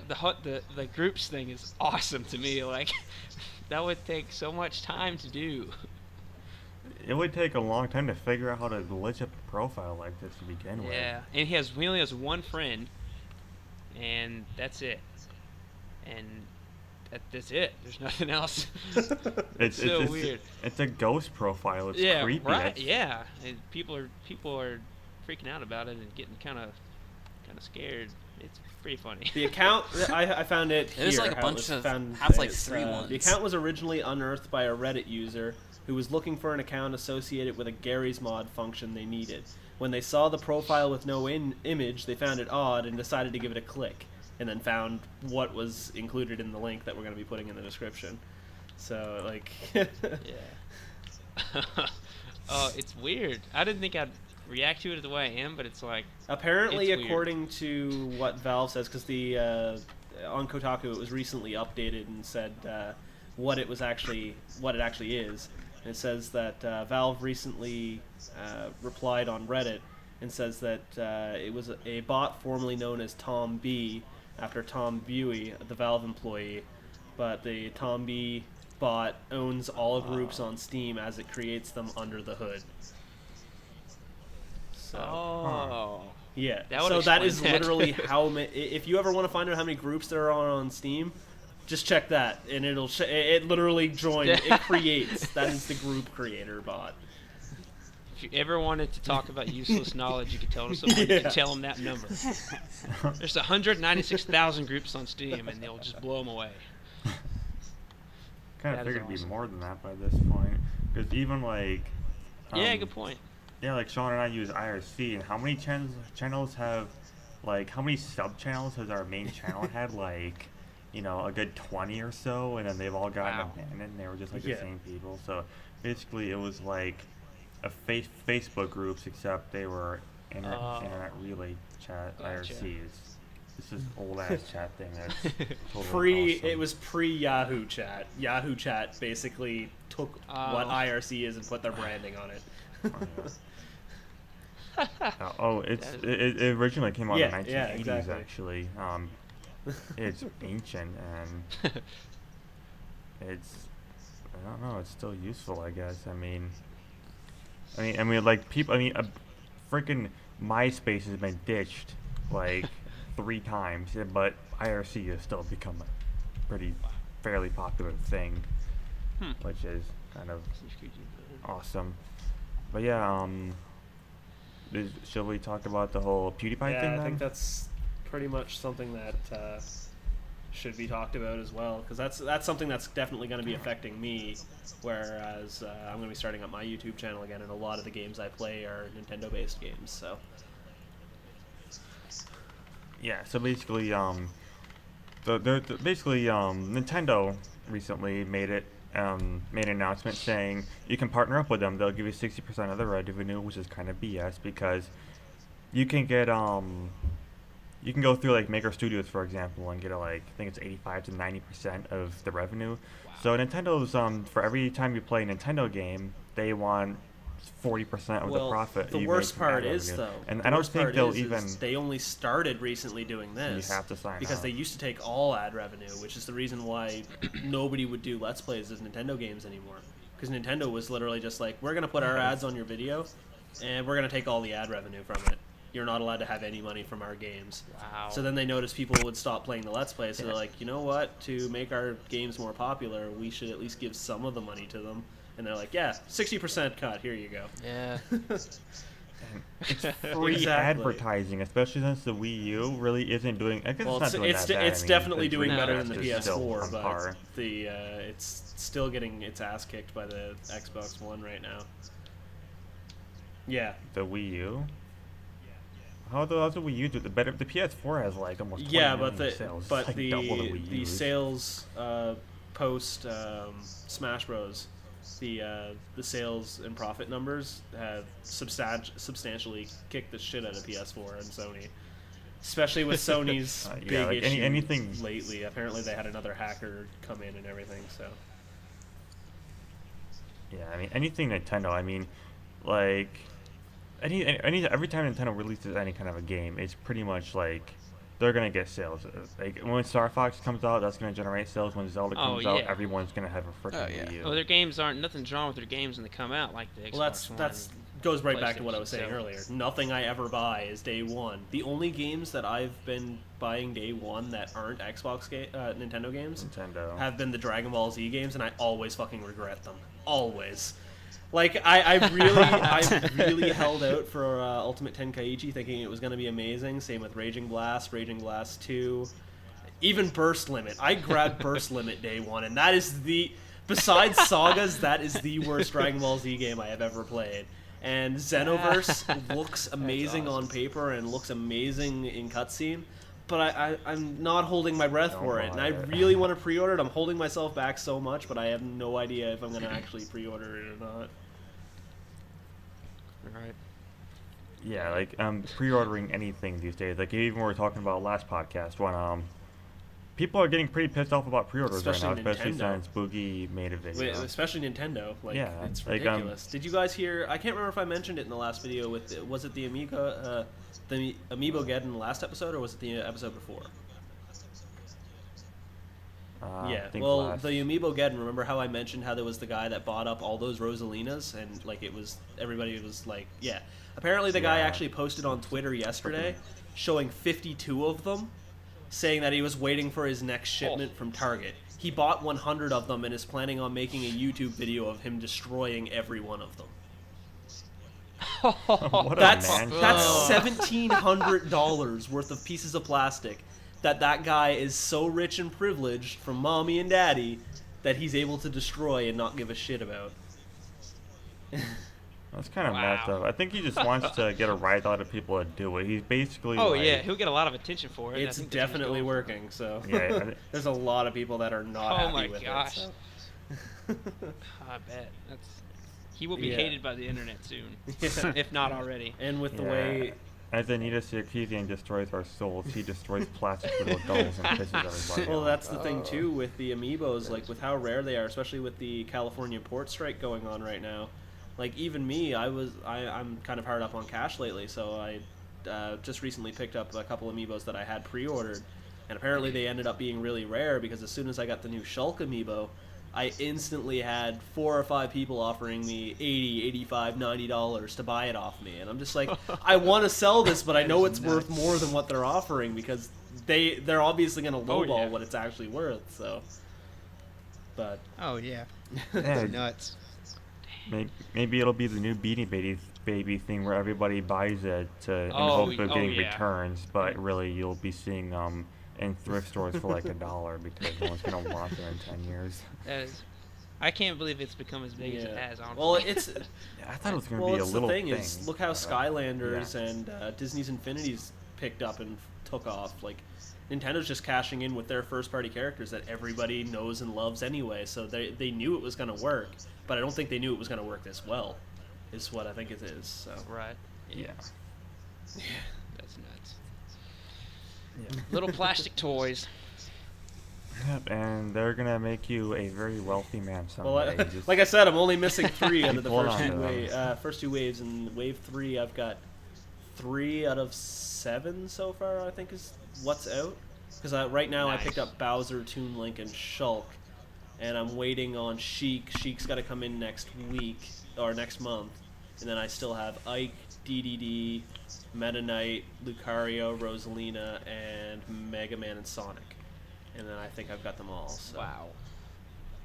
The groups thing is awesome to me. Like, that would take so much time to do. It would take a long time to figure out how to glitch up a profile like this to begin with. Yeah, and he only has one friend, and that's it. And that's it. There's nothing else. It's so weird. It's a ghost profile. It's Yeah, creepy. right. Yeah, and people are freaking out about it and getting kind of scared. It's pretty funny. The account, I found it here. There's like a how it bunch was of found. have like It's, 3 ones. The account was originally unearthed by a Reddit user who was looking for an account associated with a Gary's Mod function they needed. When they saw the profile with no image, they found it odd and decided to give it a click, and then found what was included in the link that we're going to be putting in the description. So, like... Yeah. It's weird. I didn't think I'd react to it the way I am, but it's like... Apparently, it's according to what Valve says, because on Kotaku it was recently updated and said what it actually is. And it says that Valve recently replied on Reddit and says that it was a bot formerly known as Tom B, after Tom Buey, the Valve employee, but the Tom B bot owns all groups on Steam as it creates them under the hood. So, yeah. That That is explain that. literally how many. If you ever want to find out how many groups there are on Steam, just check that, and it'll it literally joins. It creates. That is the group creator bot. If If you ever wanted to talk about useless knowledge, you could tell somebody. You could tell them that number. There's 196,000 groups on Steam, and they'll just blow them away. Kind That of is figured it'd be awesome. more than that by this point. Because even like. Yeah, good point. Yeah, like Sean and I use IRC, and how many channels have, like, how many sub channels has our main channel had? Like, you know, a good 20 or so, and then they've all gotten Wow. abandoned, and they were just like Yeah. the same people. So basically, it was like a Facebook groups, except they were internet relay chat Gotcha. IRCs. This is old ass chat thing that's totally awesome. It was pre Yahoo Chat. Yahoo Chat basically took what Oh. IRC is and put their branding on it. It originally came out Yeah, in the 1980s, yeah, exactly. actually. It's ancient, and it's, I don't know, it's still useful, I guess. I mean, like, people, freaking MySpace has been ditched, like, 3 times, but IRC has still become a fairly popular thing, which is kind of awesome. But yeah, shall we talk about the whole PewDiePie thing Yeah, then? I think that's pretty much something that should be talked about as well, because that's something that's definitely going to be affecting me. Whereas I'm going to be starting up my YouTube channel again, and a lot of the games I play are Nintendo-based games. So Yeah, so basically, Nintendo recently made an announcement saying you can partner up with them. They'll give you 60% of the revenue, which is kind of BS because you can get you can go through like Maker Studios, for example, and get I think it's 85 to 90% of the revenue. So Nintendo's for every time you play a Nintendo game, they want 40% of the profit. the you worst make from ad part is revenue. though, And the I don't worst think part they'll is even. they only started recently doing this. You have to sign because up. they used to take all ad revenue, which is the reason why nobody would do Let's Plays as Nintendo games anymore. Because Nintendo was literally just like, we're gonna put our ads on your video, and we're gonna take all the ad revenue from it. You're not allowed to have any money from our games. Wow. So then they noticed people would stop playing the Let's Plays, so they're like, you know what? To make our games more popular, we should at least give some of the money to them. And they're like, yeah, 60% cut, here you go. Yeah. It's free Exactly. advertising, especially since the Wii U really isn't doing. I guess Well, it's not doing that bad. it's definitely the doing Dreamcast better than the is still PS4, on but par. it's still getting its ass kicked by the Xbox One right now. Yeah. The Wii U. How's the Wii U do? The PS4 has like almost 20 Yeah, million but sales. but It's like the double the Wii the U's. sales post Smash Bros. The sales and profit numbers have substantially kicked the shit out of PS4 and Sony, especially with Sony's Yeah, big like issue anything. lately. Apparently, they had another hacker come in and everything. So Yeah, anything Nintendo. Like every time Nintendo releases any kind of a game, it's pretty much like they're gonna get sales. Like when Star Fox comes out, that's gonna generate sales. When Zelda comes out, yeah. everyone's gonna have a freaking Oh, yeah. Wii U. Well, their games aren't nothing's wrong with their games when they come out, like the Xbox well, One. that's goes right back to what I was PlayStation, saying so- earlier. Nothing I ever buy is day one. The only games that I've been buying day one that aren't Nintendo games Nintendo. have been the Dragon Ball Z games, and I always fucking regret them. Always. Like I really held out for Ultimate Tenkaichi, thinking it was going to be amazing. Same with Raging Blast 2, even Burst Limit. I grabbed Burst Limit day one, and that is besides Sagas, that is the worst Dragon Ball Z game I have ever played. And Xenoverse looks amazing on paper and looks amazing in cutscene, but I'm not holding my breath Don't for it, and buy I it. really want to pre-order it. I'm holding myself back so much, but I have no idea if I'm going to actually pre-order it or not. Right. Yeah, like pre-ordering anything these days. Like even we were talking about last podcast when people are getting pretty pissed off about pre-orders right now, Especially especially Nintendo. since Boogie made a video. Especially Nintendo. Like, Yeah, it's like, ridiculous. Did you guys hear? I can't remember if I mentioned it in the last video. Was it the Amiibo Geddon in the last episode, or was it the episode before? I think Well, last- the Amiibo Geddon. Remember how I mentioned how there was the guy that bought up all those Rosalinas, and like everybody was like, yeah. Apparently, the guy Yeah. actually posted on Twitter yesterday, showing 52 of them, saying that he was waiting for his next shipment from Target. He bought 100 of them and is planning on making a YouTube video of him destroying every one of them. What a That's man that's child. $1,700 worth of pieces of plastic that guy is so rich and privileged from mommy and daddy that he's able to destroy and not give a shit about. That's kind of Wow. messed up. I think he just wants to get a rise out of people to do it. He's basically Oh like, yeah, he'll get a lot of attention for it. It's I think that's what he's definitely going for. working. So Yeah, there's a lot of people that are not Oh happy my with gosh. it. So. I bet he will be Yeah. hated by the internet soon, Yeah. if not already. And with the Yeah. way As Anita Sarkeesian destroys our souls, he destroys plastic little dolls and pisses everybody well, off. that's the thing too with the amiibos, like with how rare they are, especially with the California port strike going on right now. Like even me, I'm kind of hard up on cash lately, so I just recently picked up a couple amiibos that I had pre-ordered, and apparently they ended up being really rare because as soon as I got the new Shulk amiibo, I instantly had 4 or 5 people offering me $80, $85, $90 to buy it off me, and I'm just like, I want to sell this, but I know it's worth more than what they're offering because they're obviously going to Oh, lowball yeah. what it's actually worth. So, but Oh yeah. Yeah, That's nuts. maybe it'll be the new Beanie Baby thing where everybody buys it in Oh, hope of oh, getting yeah. returns, but really you'll be seeing in thrift stores for like $1 because no one's gonna want them in 10 years. That is, I can't believe it's become as big as it has. Honestly. well, it's Yeah, I thought it was gonna well, be a it's little the thing is, look how but, Skylanders yeah. and Disney's Infinity's picked up and took off. Like Nintendo's just cashing in with their first-party characters that everybody knows and loves anyway. So they knew it was gonna work, but I don't think they knew it was gonna work this well. Is what I think it is. So right. Yeah. That's nuts. Little plastic toys. Yep, and they're gonna make you a very wealthy man someday. well, You just- like I said, I'm only missing 3 out of the Hold first on two, to them. first 2 waves. And wave 3, I've got 3 out of 7 so far. I think is what's out. Because right now I picked Nice. up Bowser, Toon Link, and Shulk, and I'm waiting on Sheik. Sheik's got to come in next week or next month, and then I still have Ike, DDD, Meta Knight, Lucario, Rosalina, and Mega Man and Sonic. And then I think I've got them all. So. Wow.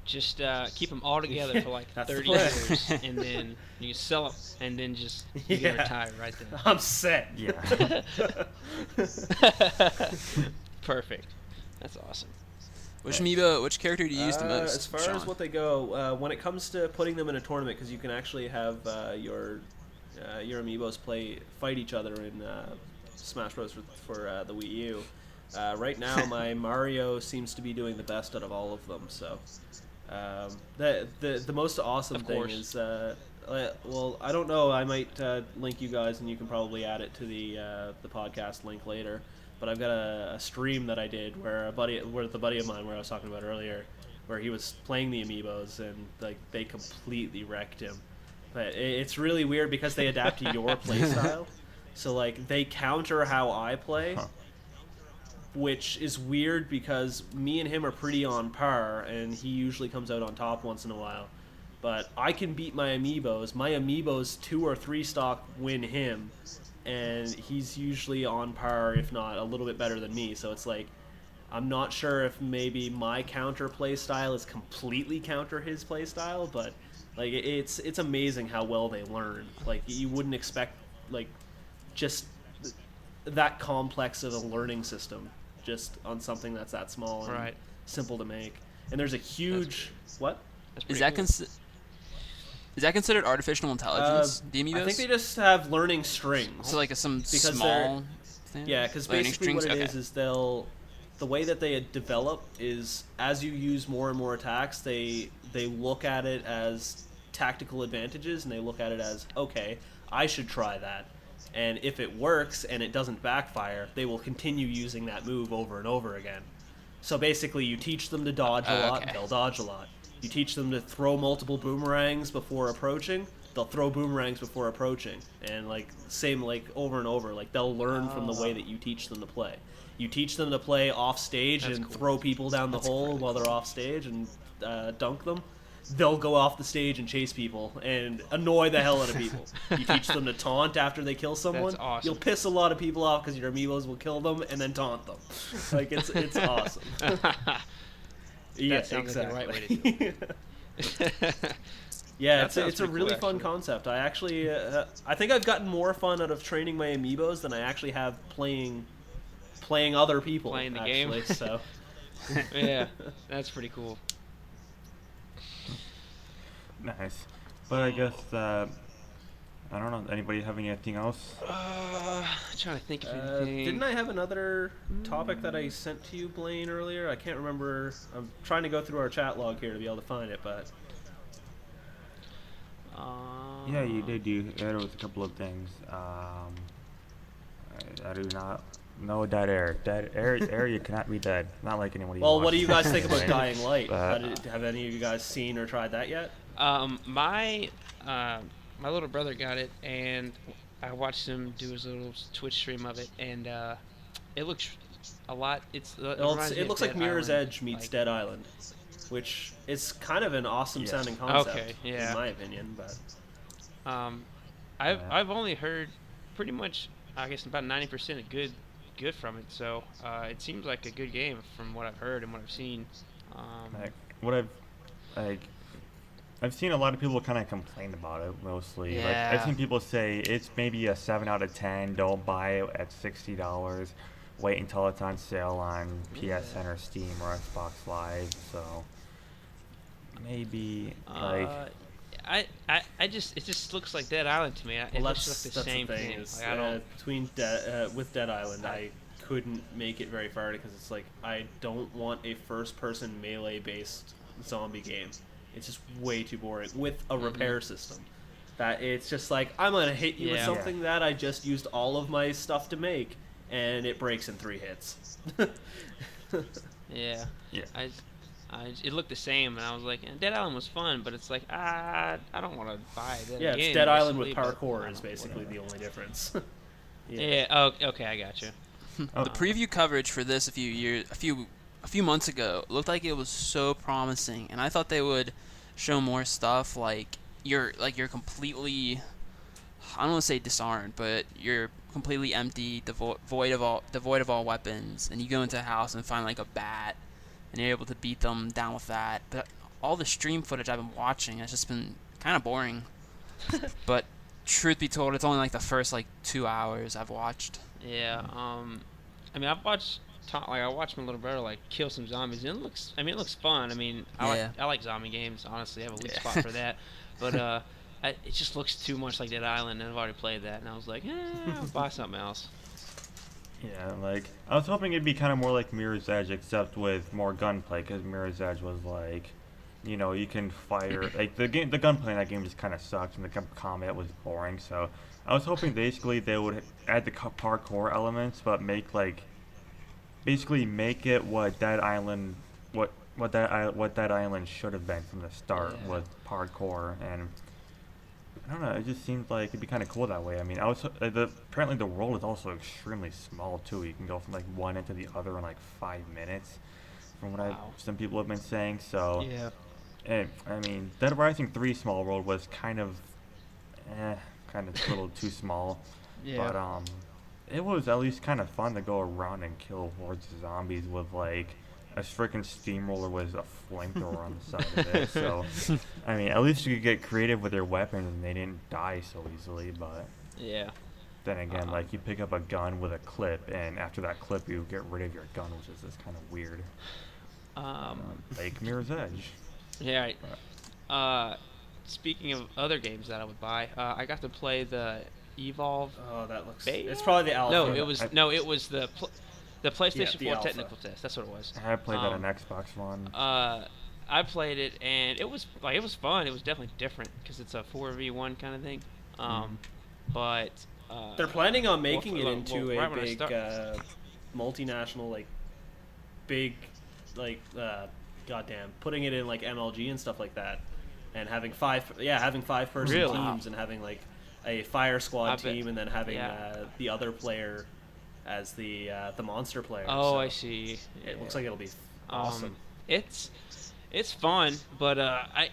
Just keep them all together for like That's the 30 plan. years, and then you can sell them, and then just you Yeah. can retire right then. I'm set. Yeah. Perfect. That's awesome. Which amiibo, which character do you use the most? As far Sean? as what they go, when it comes to putting them in a tournament, because you can actually have your amiibos fight each other in Smash Bros. For the Wii U. Right now, my Mario seems to be doing the best out of all of them. So, the most awesome Of thing course. is, well, I don't know. I might link you guys, and you can probably add it to the podcast link later. But I've got a stream that I did where the buddy of mine, where I was talking about earlier, where he was playing the amiibos and like they completely wrecked him. But it's really weird because they adapt to your playstyle. So like they counter how I play, Huh. which is weird because me and him are pretty on par, and he usually comes out on top once in a while. But I can beat my amiibos. My amiibos 2 or 3 stock win him, and he's usually on par, if not a little bit better than me. So it's like, I'm not sure if maybe my counter play style is completely counter his play style, but like it's amazing how well they learn. Like you wouldn't expect like just that complex of a learning system just on something that's that small and Right. simple to make. And there's a huge what? That's Is pretty that cool. is that considered artificial intelligence? The amiibos? I think they just have learning strings. so like some Because small thing? Yeah, because Learning basically what it strings? is the way that they develop is as you use more and more attacks, they look at it as tactical advantages, and they look at it as, okay, I should try that. And if it works and it doesn't backfire, they will continue using that move over and over again. So basically, you teach them to dodge a lot, Okay. they'll dodge a lot. You teach them to throw multiple boomerangs before approaching, they'll throw boomerangs before approaching. And like same like over and over, like they'll learn from the way that you teach them to play. You teach them to play off stage That's and cool. throw people down the hole while they're off stage and dunk them. They'll go off the stage and chase people and annoy the hell out of people. You teach them to taunt after they kill someone. That's awesome. You'll piss a lot of people off because your amiibos will kill them and then taunt them. Like it's awesome. Yeah, sounds like the exactly. right way to do Yeah, That it's sounds a pretty really cool, fun actually. concept. I actually, I think I've gotten more fun out of training my amiibos than I actually have playing other people. Playing the game. actually, so. Yeah, that's pretty cool. Nice. But I guess I don't know. Anybody have anything else? Trying to think of anything. Didn't I have another topic that I sent to you, Blaine, earlier? I can't remember. I'm trying to go through our chat log here to be able to find it, but Yeah, you did. There was a couple of things. I do not know dead air. Dead air. You cannot be dead. Not like anyone. well, what do you guys think about Right? Dying Light? But- Have any of you guys seen or tried that yet? My little brother got it, and I watched him do his little Twitch stream of it, and it looks a lot. It Looks like Mirror's Edge meets Dead Island, which is kind of an awesome Yes. sounding concept, Okay, yeah. in my opinion. But I've only heard pretty much, I guess, about 90% of good from it. So it seems like a good game from what I've heard and what I've seen. Like, I've seen a lot of people kind of complain about it mostly. Like I've Yeah. seen people say it's maybe a 7 out of 10. Don't buy it at $60. Wait until it's on sale on PSN or Steam or Xbox Live. So maybe like it just looks like Dead Island to me. It well, looks that's like the same the thing. thing. Is, Like, I don't. with Dead Island, I couldn't make it very far because it's like I don't want a first-person melee-based zombie game. It's just way too boring with a repair system. That it's just like I'm gonna hit you with Yeah. something that I just used all of my stuff to make, and it breaks in 3 hits. Yeah. Yeah. It looked the same, and I was like, Dead Island was fun, but it's like, I don't want to buy that Yeah, again. it's Dead Island with basically, but parkour I is don't- basically the only difference. Yeah. Oh, okay, I got you. The preview coverage for this a few months ago looked like it was so promising, and I thought they would show more stuff like you're completely, I don't want to say disarmed, but you're completely empty, devoid of all weapons, and you go into a house and find like a bat, and you're able to beat them down with that. But all the stream footage I've been watching has just been kind of boring. But truth be told, it's only like the first like 2 hours I've watched. Yeah. I mean, I watched my little brother like kill some zombies, and it looks fun. I mean, Yeah. I like zombie games. Honestly, I have a weak spot for that. But it just looks too much like Dead Island, and I've already played that, and I was like, I'll buy something else. Yeah, like I was hoping it'd be kind of more like Mirror's Edge, except with more gunplay. Because Mirror's Edge was like, you can fire like the gunplay in that game just kind of sucks, and the combat was boring. So I was hoping basically they would add the parkour elements, but make it what Dead Island, what Dead Island should have been from the start Yeah. with parkour. And I don't know, it just seemed like it'd be kind of cool that way. I mean, apparently the world is also extremely small too. You can go from like one end to the other in like 5 minutes, from what Wow. some people have been saying. So, Yeah. I mean, Dead Rising 3 Small World was kind of a little too small. Yeah. But it was at least kind of fun to go around and kill hordes of zombies with like a freaking steamroller with a flamethrower on the side of it. So, I mean, at least you could get creative with your weapons and they didn't die so easily. But Yeah. then again, like you pick up a gun with a clip, and after that clip, you get rid of your gun, which is just kind of weird. Like Mirror's Edge. Yeah. Speaking of other games that I would buy, I got to play the Evolve. Oh, that looks. Beta? It's probably the alpha. No, it was the PlayStation the 4 alpha. technical test. That's what it was. I played that on Xbox One. I played it, and it was fun. It was definitely different because it's a 4v1 kind of thing. But They're planning on making well, it into right a when I big multinational, like big, like goddamn, putting it in like MLG and stuff like that, and having five person Really? teams and having like a fire squad I bet- team and then having yeah. the other player as the monster player. oh, So I see. It looks like it'll be awesome. It's fun, but I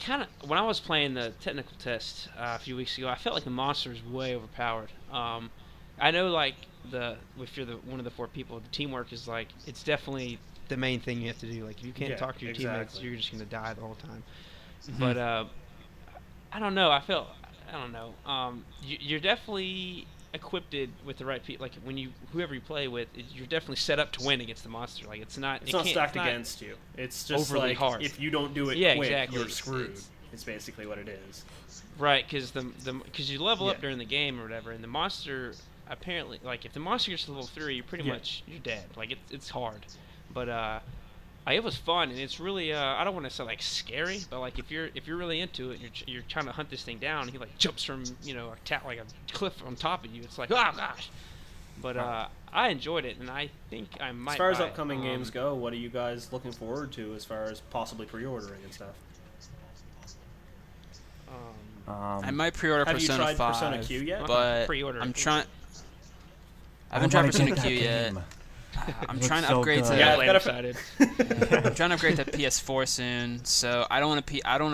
kind of when I was playing the technical test a few weeks ago, I felt like the monster was way overpowered. I know like if you're one of the 4 people, the teamwork is like it's definitely the main thing you have to do. Like if you can't Yeah, talk to your teammates, exactly. you're just gonna die the whole time. But I don't know. I don't know. You're definitely equipped with the right people. Like whoever you play with, you're definitely set up to win against the monster. Like it's not stacked against you. It's just overly like hard. if you don't do it quick, exactly. you're screwed. It's basically what it is. Right, because because you level up during the game or whatever, and the monster apparently, like if the monster gets to level 3, you're pretty much you're dead. Like it's hard, but it was fun, and it's really I don't want to say like scary, but like if you're really into it, and you're trying to hunt this thing down, and he like jumps from like a cliff on top of you. It's like, oh gosh. But I enjoyed it, and I think I might. As far as upcoming games go, what are you guys looking forward to as far as possibly pre-ordering and stuff? I might pre-order Persona 5. Have you tried Persona Q yet? But pre-order. I'm trying. I haven't tried Persona Q yet. I'm trying to upgrade to. Yeah, I'm excited. I'm trying to upgrade to PS4 soon, so I don't want to. I don't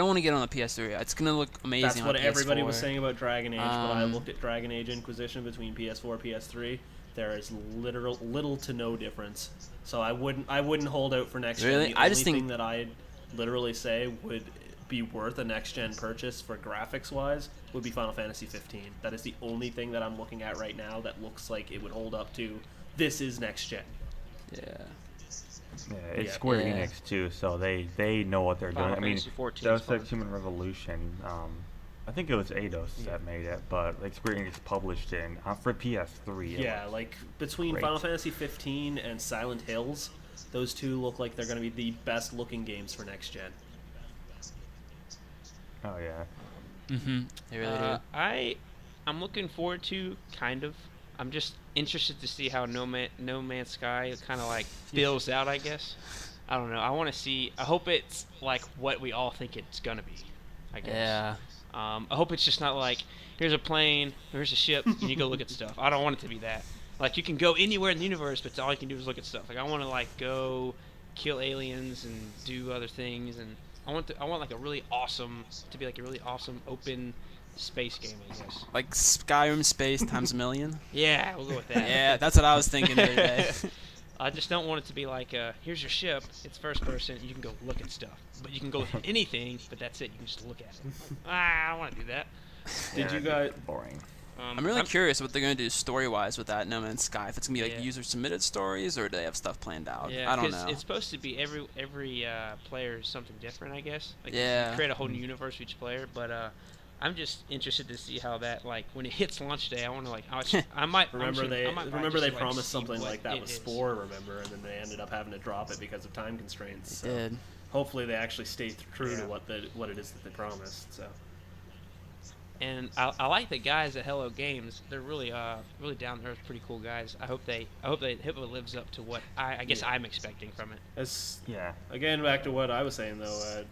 want to get on the PS3. It's gonna look amazing. That's what on PS4. Everybody was saying about Dragon Age. When I looked at Dragon Age Inquisition between PS4 and PS3, there is little to no difference. So I wouldn't hold out for next gen. Really? The I only just think thing that I'd literally say would be worth a next gen purchase for graphics wise would be Final Fantasy 15. That is the only thing that I'm looking at right now that looks like it would hold up to this is next gen. Yeah. Yeah, it's Square Enix too, so they know what they're Final doing. I mean, Fantasy 14 Deus is fun. Ex Human Revolution. I think it was Eidos that made it, but like Square Enix published it for PS3. Yeah, like between great. Final Fantasy 15 and Silent Hills, those two look like they're going to be the best looking games for next gen. Oh yeah. They really do. I'm looking forward to kind of. I'm just interested to see how No Man's Sky kind of like fills out. I guess. I don't know. I want to see. I hope it's like what we all think it's gonna be. I guess. Yeah. I hope it's just not like here's a plane, here's a ship, and you go look at stuff. I don't want it to be that. Like you can go anywhere in the universe, but all you can do is look at stuff. Like I want to like go kill aliens and do other things, and I want like a really awesome open space game, I guess. Like Skyrim space times a million. Yeah, we'll go with that. Yeah, that's what I was thinking the other day. I just don't want it to be like, here's your ship, it's first person, you can go look at stuff. But you can go with anything, but that's it, you can just look at it. I don't want to do that. Did you guys... Boring. I'm really curious what they're going to do story-wise with that No Man's Sky. If it's going to be like user-submitted stories, or do they have stuff planned out? Yeah, I don't know. It's supposed to be every player is something different, I guess. Like Yeah. You create a whole new universe for each player, but I'm just interested to see how that, like, when it hits launch day, I want to, like, I might Remember honestly, they I might buy remember just they to, like, promised see something what like that it with is. Spore, remember, and then they ended up having to drop it because of time constraints. So Did. hopefully they actually stay true to what it is that they promised. So. And I like the guys at Hello Games. They're really down there, pretty cool guys. I hope it lives up to what I guess I'm expecting from it. Again, back to what I was saying though.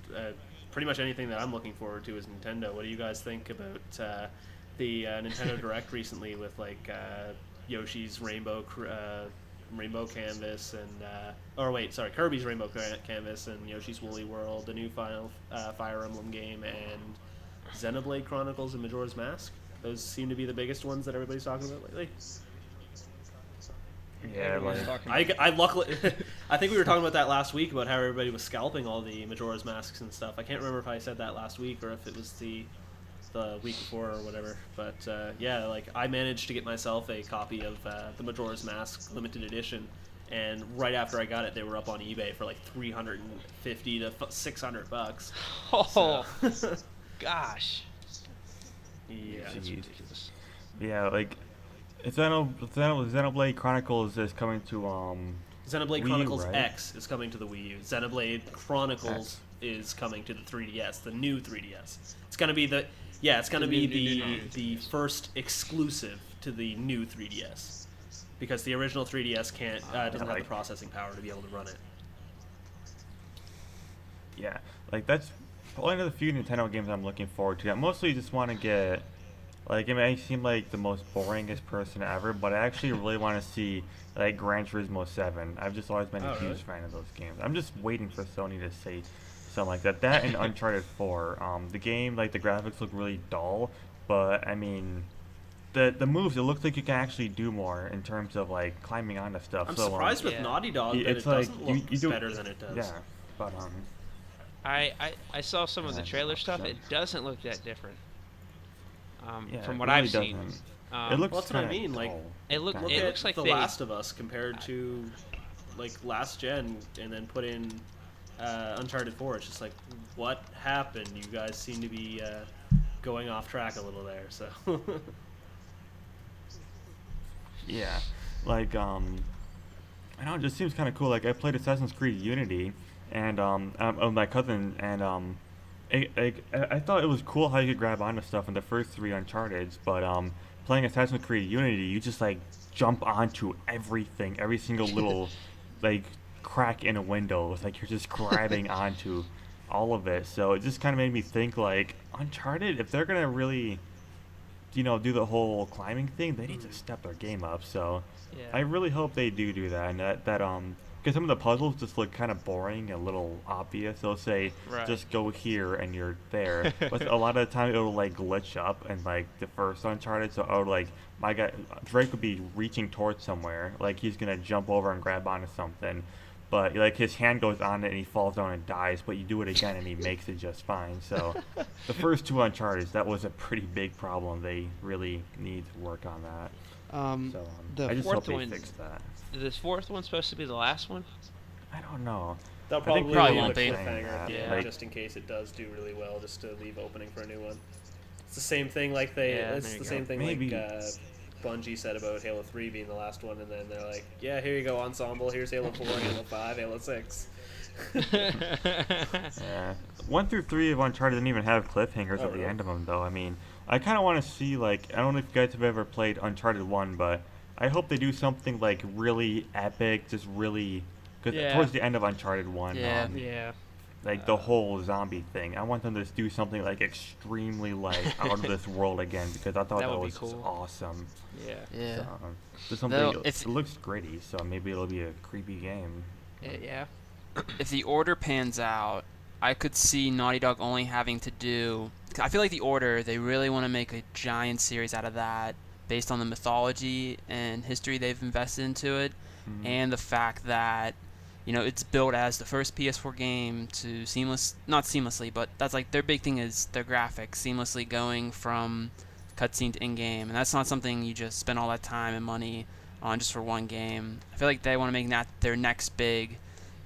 Pretty much anything that I'm looking forward to is Nintendo. What do you guys think about the Nintendo Direct recently with like Yoshi's Rainbow Canvas and Kirby's Rainbow Canvas and Yoshi's Woolly World, the new Fire Emblem game, and Xenoblade Chronicles and Majora's Mask? Those seem to be the biggest ones that everybody's talking about lately. Yeah, I luckily, I think we were talking about that last week about how everybody was scalping all the Majora's Masks and stuff. I can't remember if I said that last week or if it was the week before or whatever. But yeah, like I managed to get myself a copy of the Majora's Mask limited edition, and right after I got it, they were up on eBay for like $350 to $600. Oh, gosh. Yeah, That's ridiculous. Yeah, like Xenoblade Chronicles is coming to Xenoblade Wii U, Chronicles right? X is coming to the Wii U. Xenoblade Chronicles is coming to the 3DS, the new 3DS. It's gonna be the first exclusive to the new 3DS, because the original 3DS doesn't have the processing power to be able to run it. Yeah, like that's one of the few Nintendo games I'm looking forward to. I mostly just want to get, like, it may seem like the most boringest person ever, but I actually really want to see like Gran Turismo 7. I've just always been a huge fan of those games. I'm just waiting for Sony to say something like that. That and Uncharted 4. The game, like the graphics look really dull, but I mean, the moves, it looks like you can actually do more in terms of like climbing onto stuff. I'm surprised with Naughty Dog that it doesn't look better than it does. Yeah, but I saw some of the Yeah, trailer stuff. sure. It doesn't look that different. Yeah, From it what really I've seen. doesn't. It looks Well, that's what I kinda mean, like, dull, It kinda. looks like The they. Last of Us compared to like last gen, and then put in Uncharted 4. It's just like, what happened? You guys seem to be going off track a little there. So Yeah, like I don't know, it just seems kind of cool. Like I played Assassin's Creed Unity, and my cousin, and I thought it was cool how you could grab onto stuff in the first three Uncharted's, but playing Assassin's Creed Unity, you just like jump onto everything, every single little like crack in a window. It's like you're just grabbing onto all of it. So it just kind of made me think like Uncharted, if they're gonna really, do the whole climbing thing, they need to step their game up. So Yeah. I really hope they do that, and that because some of the puzzles just look kind of boring, and a little obvious. They'll say Right. just go here and you're there, but a lot of the time it'll like glitch up, and like the first Uncharted, so I would like my guy Drake would be reaching towards somewhere, like he's gonna jump over and grab onto something, but like his hand goes on it and he falls down and dies, but you do it again and he makes it just fine. So the first two Uncharted, that was a pretty big problem. They really need to work on that. So the I just fourth hope they one- fix that. Is this fourth one supposed to be the last one? I don't know. they'll I think probably won't leave be. a cliffhanger at the Yeah. end, Like- just in case it does do really well, just to leave opening for a new one. It's the same thing like Yeah, it's there you the go. same thing Maybe. like Bungie said about Halo 3 being the last one, and then they're like, yeah, here you go, Ensemble. Here's Halo 4, Halo 5, Halo 6. Yeah. 1 through 3 of Uncharted didn't even have cliffhangers Oh, at the really? end of them, though. I mean, I kind of want to see, like, I don't know if you guys have ever played Uncharted 1, but I hope they do something, like, really epic, just really. Because Yeah. towards the end of Uncharted 1, Yeah. Yeah. like, the whole zombie thing, I want them to do something, like, extremely, like, out of this world again, because I thought That that would be was just cool. awesome. Yeah. Yeah. So, just something, Though, if- it looks gritty, so maybe it'll be a creepy game. Yeah. If the Order pans out, I could see Naughty Dog only having to do. I feel like the Order, they really want to make a giant series out of that, based on the mythology and history they've invested into it, Mhm. and the fact that it's built as the first PS4 game to not seamlessly, but that's like their big thing is their graphics seamlessly going from cutscene to in-game, and that's not something you just spend all that time and money on just for one game. I feel like they want to make that their next big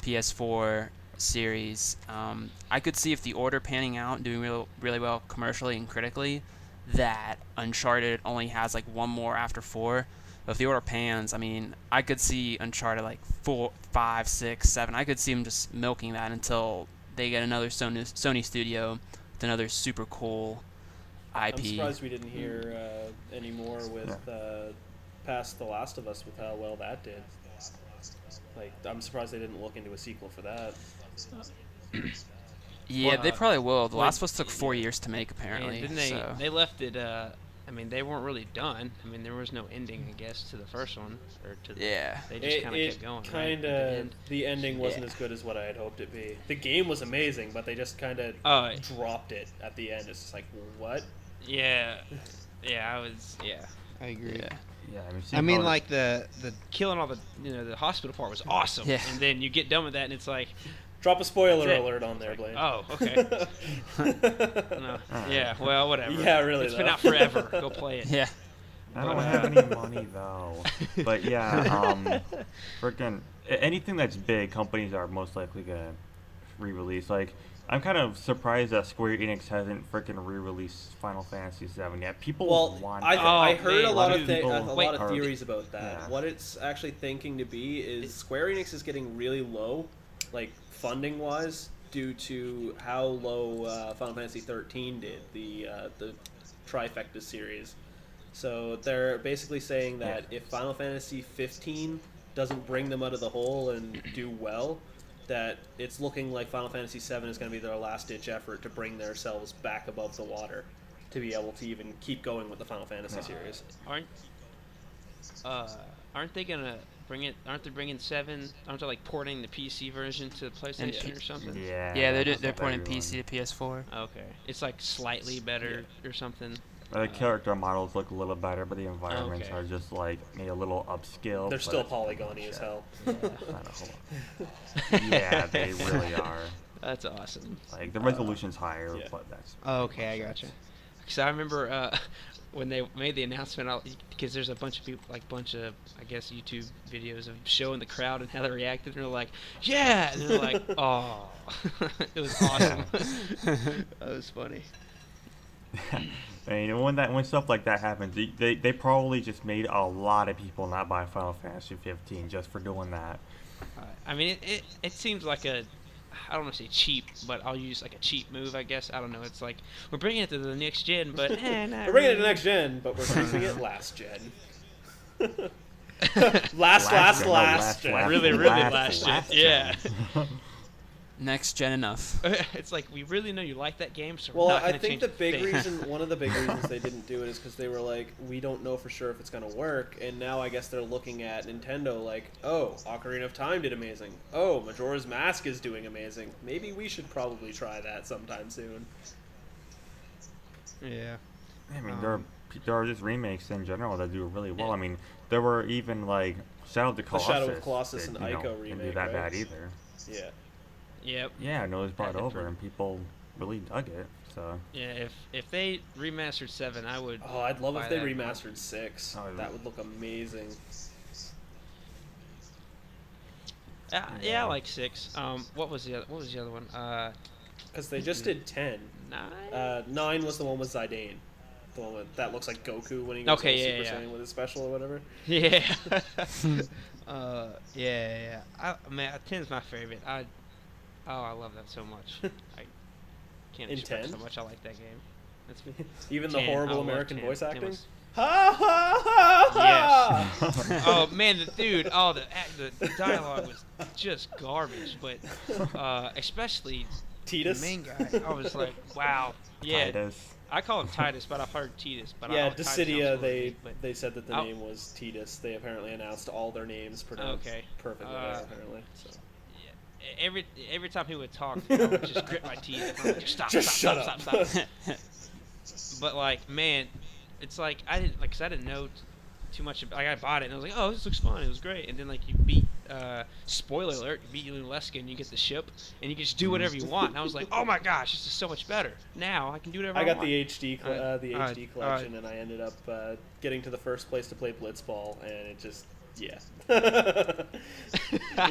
PS4 series. I could see if the Order panning out and doing really well commercially and critically, that Uncharted only has like one more after 4. But if the Order pans, I mean, I could see Uncharted like 4, 5, 6, 7. I could see them just milking that until they get another Sony studio with another super cool IP. I'm surprised we didn't hear any more with past The Last of Us with how well that did. Like, I'm surprised they didn't look into a sequel for that. Yeah, they probably will. The well, Last of Us took 4 years to make, apparently. And then so. they left it. I mean, they weren't really done. I mean, there was no ending, I guess, to the first one or to the. Yeah. They just kind of kept going. right, at the end. The ending wasn't Yeah. as good as what I had hoped it be. The game was amazing, but they just kind of Oh, dropped it at the end. It's just like, what? yeah. Yeah, I was. Yeah. I agree. Yeah. Yeah, I mean, how- like the Killing all the the hospital part was awesome. Yeah. And then you get done with that, and it's like, Drop a spoiler That's it. alert on there, Blaine. oh, okay. No. Yeah. Well, whatever. Yeah, really, It's been though. out forever. Go play it. Yeah. I don't have any money though. But yeah, freaking anything that's big, companies are most likely gonna re-release. Like, I'm kind of surprised that Square Enix hasn't freaking re-released Final Fantasy VII yet. People Well, want. I that. heard man, a lot dude. of People a lot of are- theories about that. Yeah. What it's actually thinking to be is Square Enix is getting really low, like funding wise, due to how low Final Fantasy 13 did, the Trifecta series. So they're basically saying that if Final Fantasy 15 doesn't bring them out of the hole and do well, that it's looking like Final Fantasy 7 is going to be their last-ditch effort to bring themselves back above the water to be able to even keep going with the Final Fantasy series. Aren't they gonna bring it? Aren't they bringing 7? Aren't they like porting the PC version to PlayStation or something? Yeah. Yeah, that's they're what porting everyone- PC to PS4. Okay. It's like slightly better or something. The character models look a little better, but the environments Okay. are just like maybe a little upscale. They're but still it's polygony as hell. not a whole lot. Yeah, they really are. That's awesome. Like the resolution's higher, yeah. but that's Okay, I gotcha. Because I remember when they made the announcement, because there's a bunch of people, like I guess, YouTube videos of showing the crowd and how they reacted, and they're like, yeah! And they're like, oh. It was awesome. That was funny. I mean, when stuff like that happens, they probably just made a lot of people not buy Final Fantasy 15 just for doing that. I mean, it seems like I don't want to say cheap, but I'll use like a cheap move, I guess. I don't know. It's like, we're bringing it to the next gen, but we're bringing it to next gen, but we're keeping it last gen. last gen. Really last gen. Yeah. Next gen enough. It's like, we really know you like that game, so Well, we're not I going to think change the big thing. reason, one of the big reasons they didn't do it is because they were like, we don't know for sure if it's going to work, and now I guess they're looking at Nintendo like, oh, Ocarina of Time did amazing. Oh, Majora's Mask is doing amazing. Maybe we should probably try that sometime soon. Yeah. I mean, there are just remakes in general that do really well. I mean, there were even like Shadow of the Colossus. Shadow of Colossus and that, you know, Ico didn't do remake, that right? bad either. Yeah. Yep. Yeah, no, it was brought Had over different- and people really dug it. So Yeah, if they remastered 7, I would. Oh, I'd love buy if they that. remastered 6. Oh, That would look amazing. Yeah, I like 6. What was the other one? Because they just did 10. 9. 9 was the one with Zidane. The one that looks like Goku when he goes Okay, all yeah, Super yeah. Saiyan with his special or whatever. Yeah. Yeah. Man, 10's my favorite. I love that so much. I can't In express 10? how much I like that game. That's Even the 10, I horrible love American 10. voice 10 acting? was- Ha ha ha ha! Yes. Oh man, the dialogue was just garbage, but especially the Titus? main guy. I was like, wow. Yeah. Titus. I call him Titus, but I've heard Titus. But Yeah, Titus Dissidia, sounds really neat, they said that the I'll- name was Titus. They apparently announced all their names pronounced Okay. perfectly there, apparently. So. every time he would talk, I would just grit my teeth. I'm like, just stop, Just stop, shut stop, up. stop, stop. But like, man, it's like I didn't know too much. Like I bought it and I was like, oh, this looks fun. It was great. And then like you beat, spoiler alert, you beat Leska and you get the ship and you can just do whatever you want. And I was like, oh my gosh, this is so much better. Now I can do whatever I I got want. the HD collection, and I ended up getting to the first place to play Blitzball, and it just yeah.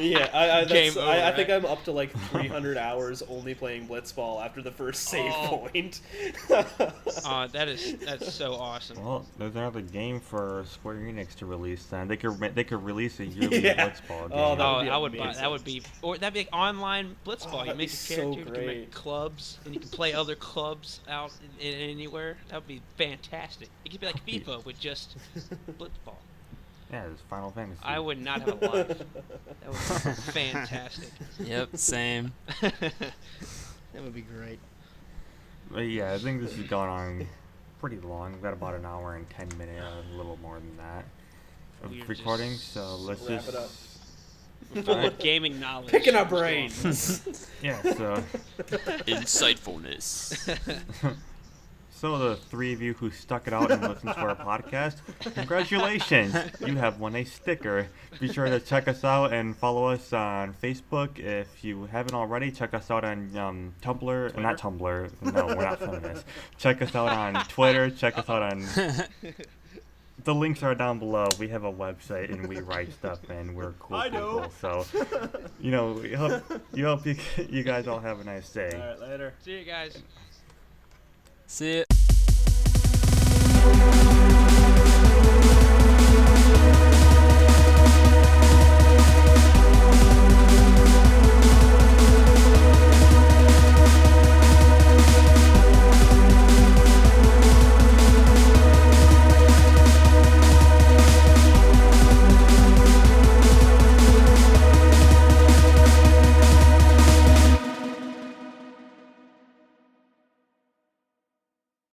Yeah, Game over, I think right? I'm up to like 300 hours only playing Blitzball after the first save Oh. point. That's so awesome. Well, there's another game for Square Enix to release. Then they could release a yearly Yeah. Blitzball game. Oh, that would be I would buy. amazing. That would be, or that'd be like online Blitzball. You that'd make be a so character, you can great. make clubs, and you can play other clubs out in anywhere. That would be fantastic. It could be like FIFA with just Blitzball. Yeah, it's Final Fantasy. I would not have a life. That would be fantastic. Yep, same. That would be great. But yeah, I think this has gone on pretty long. We've got about an hour and 10 minutes, a little more than that, of We're recording. just- So let's Wrap just it up. We're full of gaming knowledge. Picking our What's going brains. yeah. So Insightfulness. so the three of you who stuck it out and listened to our podcast, congratulations! You have won a sticker. Be sure to check us out and follow us on Facebook. If you haven't already, check us out on Tumblr. Not Tumblr. No, we're not feminists. Check us out on Twitter. Check us out on. The links are down below. We have a website and we write stuff and we're cool I know. people. So, we hope you guys all have a nice day. All right, later. See you guys. See it.